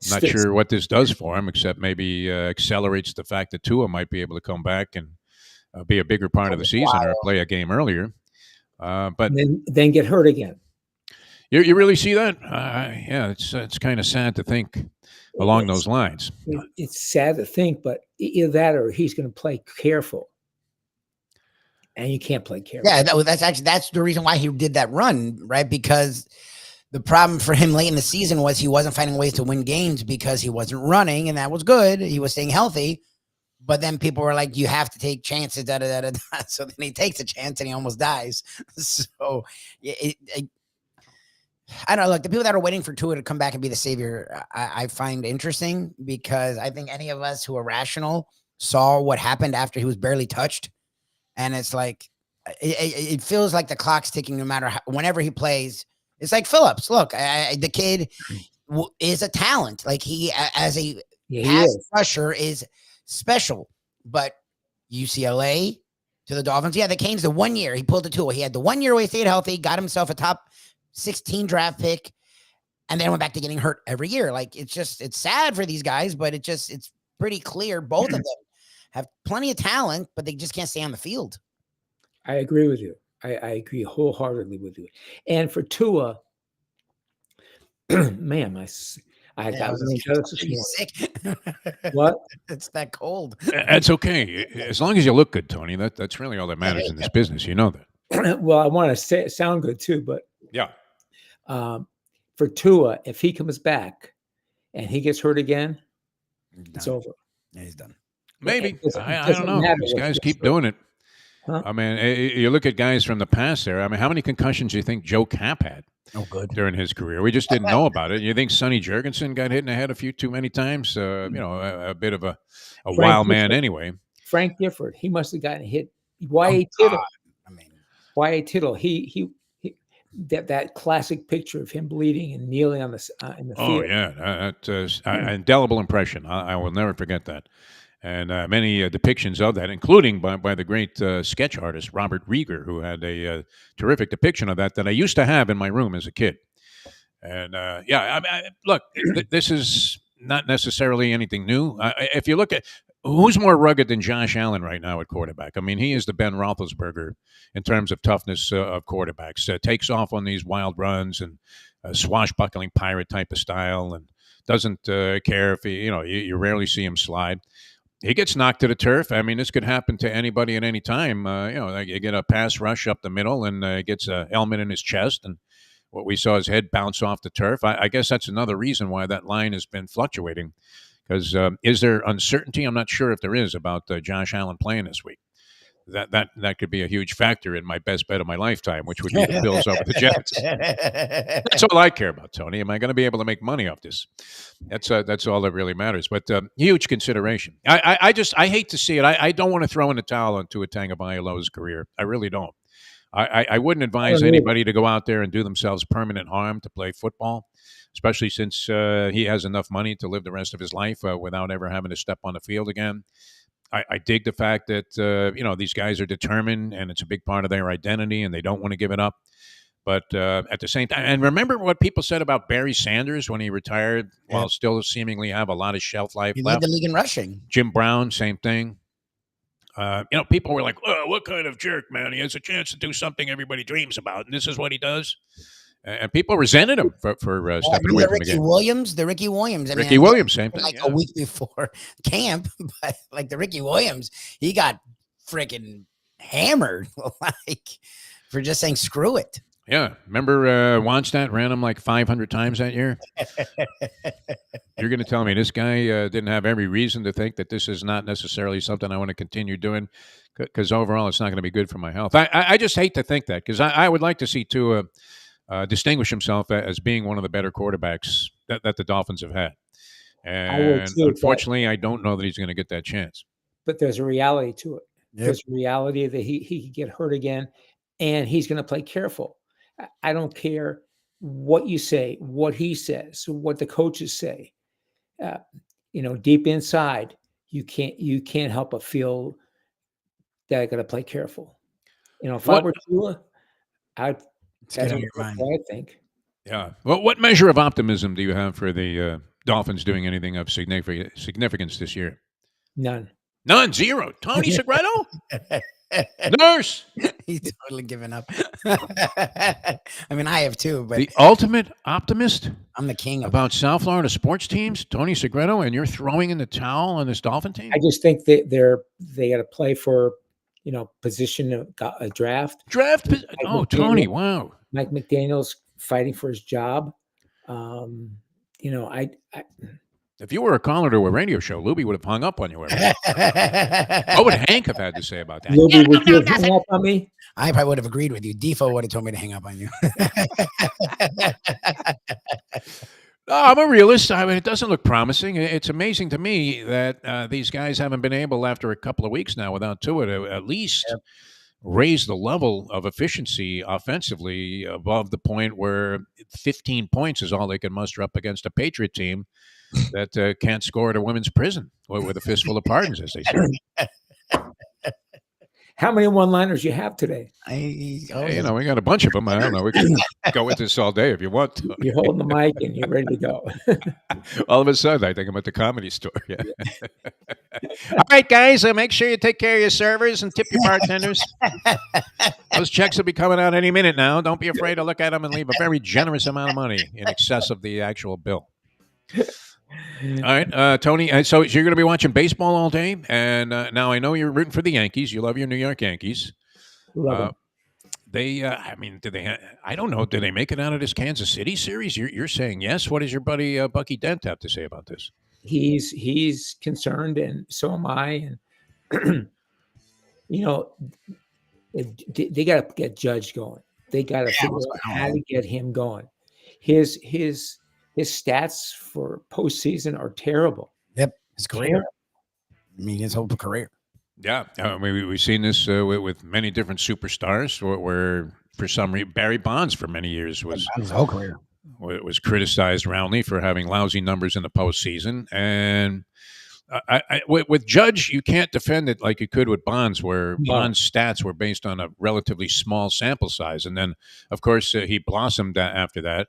I'm not sure what this does for them, except maybe accelerates the fact that Tua might be able to come back and be a bigger part of the season or play a game earlier. But then get hurt again. You really see that? Yeah, it's kind of sad to think along those lines. It's sad to think, but either that or he's going to play careful. And you can't play careful. Yeah, that's the reason why he did that run, right? Because the problem for him late in the season was he wasn't finding ways to win games because he wasn't running, and that was good. He was staying healthy. But then people were like, you have to take chances, So then he takes a chance and he almost dies. So I don't know. Look, the people that are waiting for Tua to come back and be the savior, I find interesting because I think any of us who are rational saw what happened after he was barely touched, and it's like it feels like the clock's ticking no matter whenever he plays. It's like Phillips. Look, the kid is a talent. Like he, as a pass rusher, is special. But UCLA to the Dolphins, the Canes, the 1 year he pulled the tool. He had the 1 year where he stayed healthy, got himself a top 16 draft pick, and then went back to getting hurt every year. Like it's sad for these guys, but it's pretty clear both of them have plenty of talent, but they just can't stay on the field. I agree with you. I agree wholeheartedly with you. And for Tua, man, I got sick. What? It's that cold. That's okay. As long as you look good, Tony, that's really all that matters in this business. You know that. Well, I want to sound good too, but yeah. For Tua, if he comes back and he gets hurt again, it's over. Yeah, he's done. Maybe. I don't know. These guys keep doing it. Huh? I mean, you look at guys from the past there. I mean, how many concussions do you think Joe Cap had during his career? We just didn't know about it. You think Sonny Jurgensen got hit in the head too many times? A bit of a wild man anyway. Frank Gifford, he must have gotten hit. Y.A. Tittle. Y.A. Tittle, he that classic picture of him bleeding and kneeling on in the field. Oh, yeah. That's an indelible impression. I will never forget that. And many depictions of that, including by the great sketch artist Robert Rieger, who had a terrific depiction of that I used to have in my room as a kid. And look, this is not necessarily anything new. If you look at who's more rugged than Josh Allen right now at quarterback, I mean, he is the Ben Roethlisberger in terms of toughness of quarterbacks. Takes off on these wild runs and swashbuckling pirate type of style, and doesn't care if you rarely see him slide. He gets knocked to the turf. I mean, this could happen to anybody at any time. Like you get a pass rush up the middle and gets a helmet in his chest, and what we saw his head bounce off the turf. I guess that's another reason why that line has been fluctuating. Because is there uncertainty? I'm not sure if there is about Josh Allen playing this week. That could be a huge factor in my best bet of my lifetime, which would be the Bills over the Jets. That's all I care about, Tony. Am I going to be able to make money off this? That's all that really matters. But huge consideration. I hate to see it. I don't want to throw in the towel on Tua Tagovailoa's career. I really don't. I wouldn't advise anybody to go out there and do themselves permanent harm to play football, especially since he has enough money to live the rest of his life without ever having to step on the field again. I dig the fact that, these guys are determined and it's a big part of their identity and they don't want to give it up. But at the same time, and remember what people said about Barry Sanders when he retired while still seemingly have a lot of shelf life left. He led the league in rushing. Jim Brown, same thing. People were like, oh, what kind of jerk, man? He has a chance to do something everybody dreams about, and this is what he does. And people resented him for stepping away from the game. The Ricky Williams. Ricky Williams, same thing. Like a week before camp, but like the Ricky Williams, he got freaking hammered, for just saying screw it. Yeah, remember Wannstedt ran him like 500 times that year? You're going to tell me this guy didn't have every reason to think that this is not necessarily something I want to continue doing, because overall it's not going to be good for my health. I just hate to think that, because I would like to see Tua distinguish himself as being one of the better quarterbacks that the Dolphins have had. And unfortunately, I don't know that he's going to get that chance. But there's a reality to it. Yep. There's a reality that he could get hurt again, and he's going to play careful. I don't care what you say, what he says, what the coaches say. Deep inside, you can't help but feel that I got to play careful. If I were Tua, that's what I think. Yeah. Well, what measure of optimism do you have for the Dolphins doing anything of significance this year? None. Zero. Tiny Segreto? Nurse. He's totally given up. I mean, I have too, but the ultimate optimist. I'm the king about South Florida sports teams, Tony Segreto, and you're throwing in the towel on this Dolphin team. I just think that they got to play for, position of a draft. Tony, wow. Mike McDaniel's fighting for his job. If you were a caller to a radio show, Lubie would have hung up on you. What would Hank have had to say about that? Lubie, would you have hung up on me? I probably would have agreed with you. Defo would have told me to hang up on you. I'm a realist. I mean, it doesn't look promising. It's amazing to me that these guys haven't been able, after a couple of weeks now without Tua, to at least raise the level of efficiency offensively above the point where 15 points is all they can muster up against a Patriot team that can't score at a women's prison with a fistful of pardons, as they say. How many one-liners you have today? We got a bunch of them. I don't know. We can go with this all day if you want to. You're holding the mic and you're ready to go. All of a sudden, I think I'm at the Comedy Store. Yeah. All right, guys, make sure you take care of your servers and tip your bartenders. Those checks will be coming out any minute now. Don't be afraid to look at them and leave a very generous amount of money in excess of the actual bill. All right, Tony. So you're going to be watching baseball all day, and now I know you're rooting for the Yankees. You love your New York Yankees. They, I mean, did they? I don't know. Did they make it out of this Kansas City series? You're saying yes. What does your buddy Bucky Dent have to say about this? He's concerned, and so am I. And they got to get Judge going. They got to figure out how to get him going. His stats for postseason are terrible. Yep, his career. I mean, his whole career. Yeah, we've seen this with many different superstars. Where for some reason Barry Bonds for many years was his whole career was criticized roundly for having lousy numbers in the postseason. And with Judge, you can't defend it like you could with Bonds, where Bonds' stats were based on a relatively small sample size, and then of course he blossomed after that.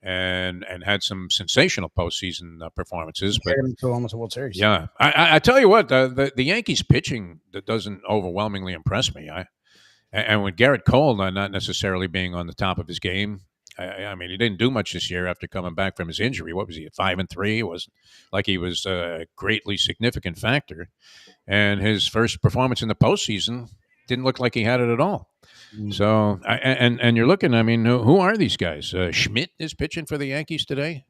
And had some sensational postseason performances, but to almost a World Series. Yeah, I tell you what, the Yankees pitching that doesn't overwhelmingly impress me. And with Garrett Cole not necessarily being on the top of his game, I mean, he didn't do much this year after coming back from his injury. What was he at 5-3? It wasn't like he was a greatly significant factor. And his first performance in the postseason didn't look like he had it at all. So, and you're looking, I mean, who are these guys? Schmidt is pitching for the Yankees today.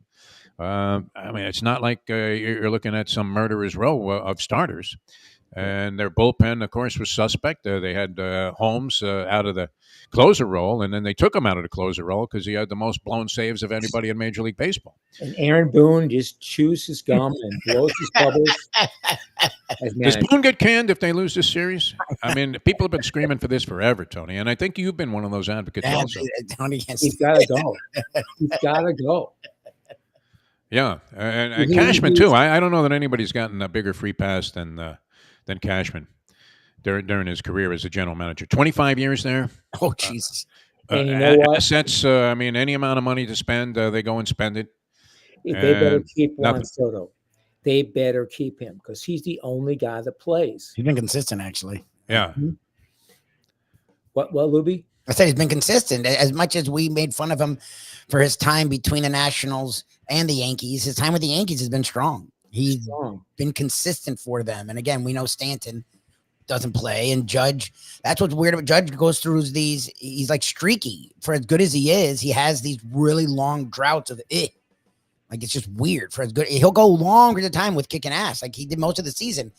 I mean, it's not like you're looking at some murderer's row of starters. And their bullpen, of course, was suspect. They had Holmes out of the closer role, and then they took him out of the closer role because he had the most blown saves of anybody in Major League Baseball. And Aaron Boone just chews his gum and blows his bubbles. Does Boone get canned if they lose this series? I mean, people have been screaming for this forever, Tony, and I think you've been one of those advocates also. Tony, he's got to go. He's got to go. Yeah, and Cashman too. I don't know that anybody's gotten a bigger free pass than Cashman during his career as a general manager. 25 years there. Oh, Jesus. And you know what? Assets, I mean, any amount of money to spend, they go and spend it. They better keep Juan Soto. They better keep him because he's the only guy that plays. He's been consistent, actually. Yeah. Mm-hmm. What, Lubie? I said he's been consistent. As much as we made fun of him for his time between the Nationals and the Yankees, his time with the Yankees has been strong. He's been consistent for them. And again, we know Stanton doesn't play, and Judge, that's what's weird about Judge. Goes through these, he's like streaky. For as good as he is, he has these really long droughts of it. Like, it's just weird. For as good, he'll go longer the time with kicking ass, like he did most of the season.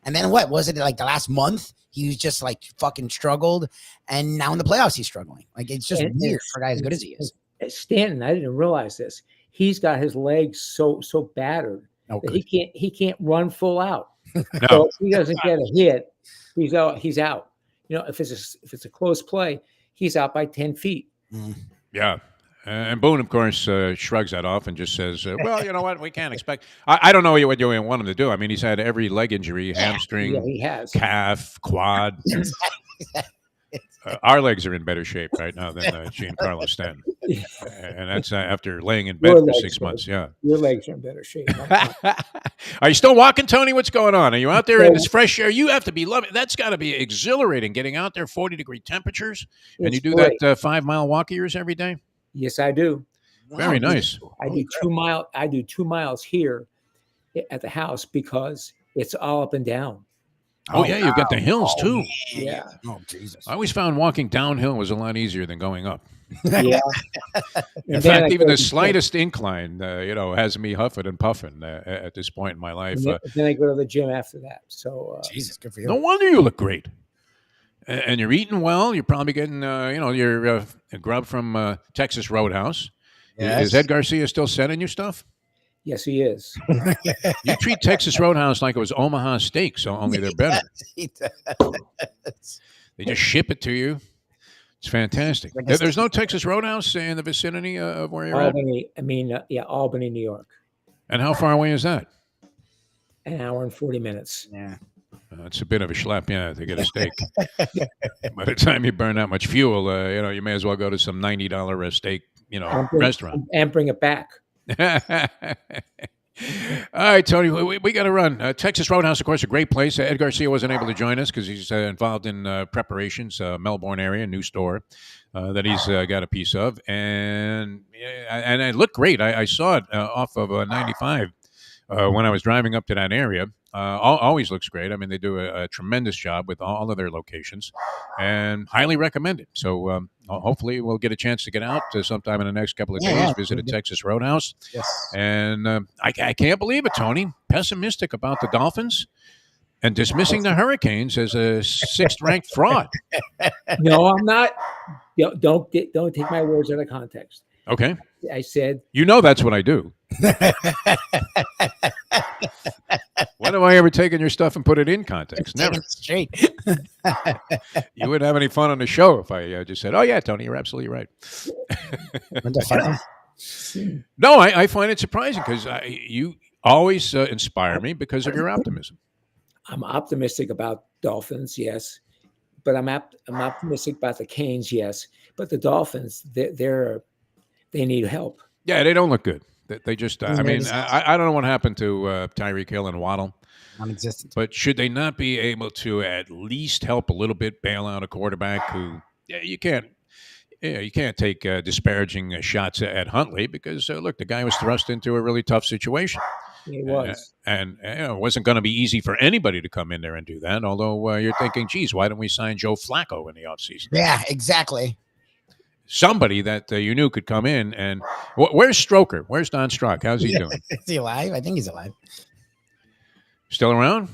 And then what was it, like the last month? He was just like fucking struggled, and now in the playoffs he's struggling. Like, it's just weird for a guy as good as he is. Stanton, I didn't realize this. He's got his legs so battered that he can't run full out. No. So if he doesn't get a hit, he's out. You know, if it's a close play, he's out by 10 feet. Yeah. And Boone, of course, shrugs that off and just says, well, you know what? We can't expect. I don't know what you want him to do. I mean, he's had every leg injury, hamstring, he has. calf, quad. Our legs are in better shape right now than Giancarlo Stanton. And that's after laying in bed for 6 months. Yeah. Your legs are in better shape. Are you still walking, Tony? What's going on? Are you out there in this fresh air? You have to be loving. That's got to be exhilarating, getting out there, 40-degree temperatures. And you do that 5-mile walk of yours every day? Yes, I do. Very nice. I do 2 miles here at the house because it's all up and down. Oh, yeah, you've got the hills too. Yeah. Oh, Jesus. I always found walking downhill was a lot easier than going up. Yeah. In fact, even the slightest incline, has me huffing and puffing at this point in my life. Then I go to the gym after that. So, Jesus, good for you. No wonder you look great. And you're eating well. You're probably getting, your grub from Texas Roadhouse. Is Ed Garcia still sending you stuff? Yes, he is. You treat Texas Roadhouse like it was Omaha Steaks, only they're better. He does. They just ship it to you. It's fantastic. There's no Texas Roadhouse in the vicinity of where you're Albany. Albany, New York. at? And how far away is that? An hour and 40 minutes. Yeah. It's a bit of a schlep, to get a steak. By the time you burn that much fuel, you may as well go to some $90 steak, restaurant. And bring it back. All right, Tony, we got to run. Texas Roadhouse, of course, a great place. Ed Garcia wasn't able to join us because he's involved in preparations, Melbourne area, new store that he's got a piece of. And it looked great. I saw it off of 95 when I was driving up to that area. Always looks great. I mean, they do a tremendous job with all of their locations and highly recommend it. So hopefully we'll get a chance to get out sometime in the next couple of days, visit a Texas Roadhouse. Yes. And I can't believe it, Tony. Pessimistic about the Dolphins and dismissing the Hurricanes as a sixth-ranked fraud. No, I'm not. Don't take my words out of context. Okay. I said, that's what I do. When have I ever taken your stuff and put it in context? Never. Straight. You wouldn't have any fun on the show if I just said, "Oh yeah, Tony, you're absolutely right." No, I find it surprising because you always inspire me because of your optimism. I'm optimistic about Dolphins, yes, but I'm optimistic about the Canes, yes, but the Dolphins, they need help. Yeah, they don't look good. They just, I don't know what happened to Tyreek Hill and Waddle. Non-existent. But should they not be able to at least help a little bit bail out a quarterback who you can't take disparaging shots at Huntley because, look, the guy was thrust into a really tough situation. He was. And it wasn't going to be easy for anybody to come in there and do that, although you're thinking, geez, why don't we sign Joe Flacco in the offseason? Yeah, exactly. Somebody that you knew could come in and where's Stroker? Where's Don Strock? How's he doing? Is he alive? I think he's alive. Still around?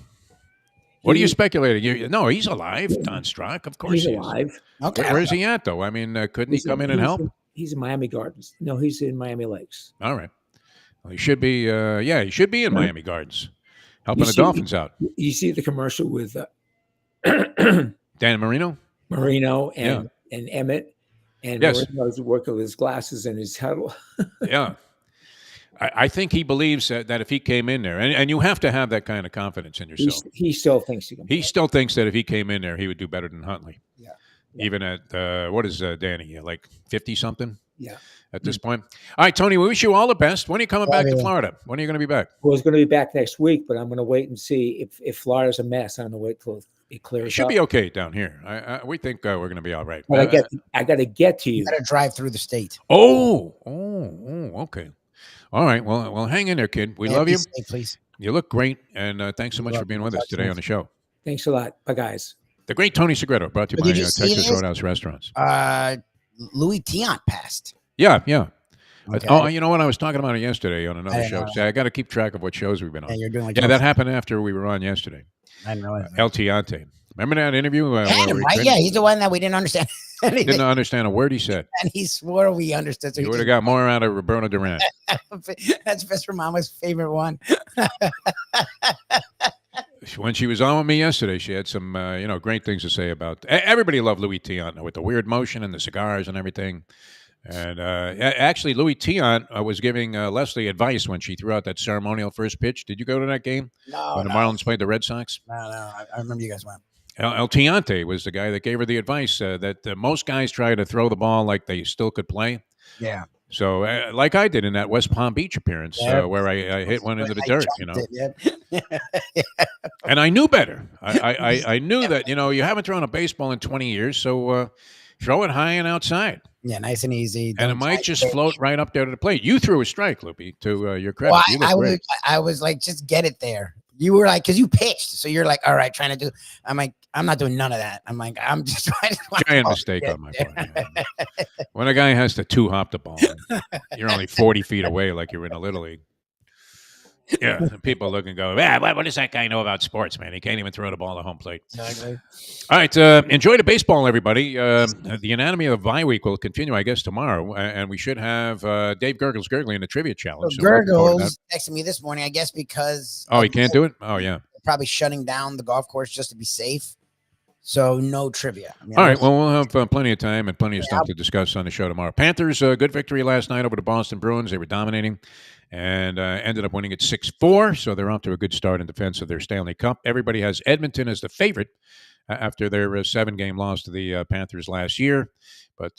What are you speculating? No, he's alive. Don Strock, of course, he's alive. Okay. Where's he at though? I mean, couldn't he come in and help? He's in Miami Gardens. No, he's in Miami Lakes. All right. Well, he should be. He should be in Miami Gardens, helping the Dolphins out. You see the commercial with Dan Marino and Emmett. And Marino's working with his glasses and his huddle. Yeah. I think he believes that if he came in there, and you have to have that kind of confidence in yourself. He still thinks he can. He still thinks that if he came in there, he would do better than Huntley. Yeah. Even at, what is Danny, like 50-something? Yeah. At this point. All right, Tony, we wish you all the best. When are you coming back to Florida? When are you going to be back? Well, I was going to be back next week, but I'm going to wait and see if Florida's a mess. I'm going to wait till it clears up. It should be okay down here. We think we're going to be all right. But I got to get to you. You got to drive through the state. Oh, okay. All right. Well, hang in there, kid. We love you. Safe, please. You look great, and thanks so much for being with us today on the show. Thanks a lot. Bye, guys. The great Tony Segreto, brought to you by Texas Roadhouse Restaurants. Louis Tiant passed. Yeah. Okay. You know what? I was talking about it yesterday on another show. So I got to keep track of what shows we've been on. Yeah, you're doing that happened after we were on yesterday. I know it. El Tiante. Remember that interview? Right? Yeah, he's the one that we didn't understand. Didn't understand a word he said. And he swore we understood. So he would have got more out of Roberto Duran. That's Mr. Mama's favorite one. When she was on with me yesterday, she had some, great things to say about. Everybody loved Louis Tiant with the weird motion and the cigars and everything. And actually, Louis Tiant was giving Leslie advice when she threw out that ceremonial first pitch. Did you go to that game? No. When the Marlins played the Red Sox? No. I remember you guys went. El Tiante was the guy that gave her the advice that most guys try to throw the ball like they still could play. Yeah. So, like I did in that West Palm Beach appearance where I hit one into the dirt, And I knew better. I knew that, you haven't thrown a baseball in 20 years, so throw it high and outside. Yeah, nice and easy. And it might just float right up there to the plate. You threw a strike, Lubie, to your credit. Well, I was like, just get it there. You were like, because you pitched. So you're like, all right, trying to do. I'm like, I'm not doing none of that. I'm like, I'm just trying to. Giant mistake on my part. When a guy has to two-hop the ball, you're only 40 feet away like you're in a Little League. Yeah, and people look and go, what does that guy know about sports, man? He can't even throw the ball at home plate. Exactly. All right, enjoy the baseball, everybody. The Anatomy of Bye Week will continue, I guess, tomorrow, and we should have Dave Gurgles Gurgly in the Trivia Challenge. So So we're looking forward to that. Gurgles texted me this morning, I guess because Oh, he can't do it? Oh, yeah. probably shutting down the golf course just to be safe. So no trivia. I mean, All right, well, we'll have plenty of time and plenty of Yeah, stuff to discuss on the show tomorrow. Panthers, good victory last night over the Boston Bruins. They were dominating and ended up winning at 6-4, so they're off to a good start in defense of their Stanley Cup. Everybody has Edmonton as the favorite after their 7-game loss to the Panthers last year. But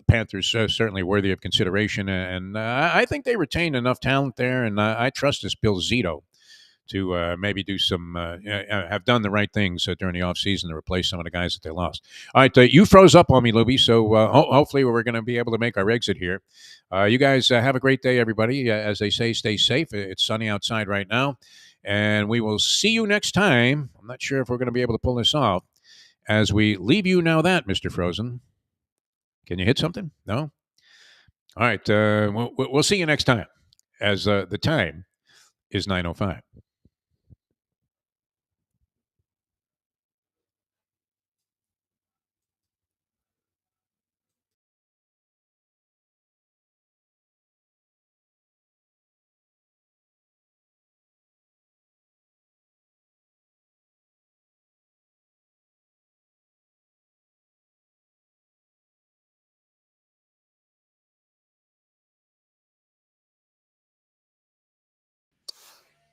Panthers certainly worthy of consideration, and I think they retain enough talent there, and I trust this Bill Zito to maybe do some, have done the right things during the offseason to replace some of the guys that they lost. All right, you froze up on me, Lubie, so hopefully we're going to be able to make our exit here. You guys have a great day, everybody. As they say, stay safe. It's sunny outside right now, and we will see you next time. I'm not sure if we're going to be able to pull this off as we leave you now that, Mr. Frozen. Can you hit something? No? All right, we'll see you next time as the time is 9:05.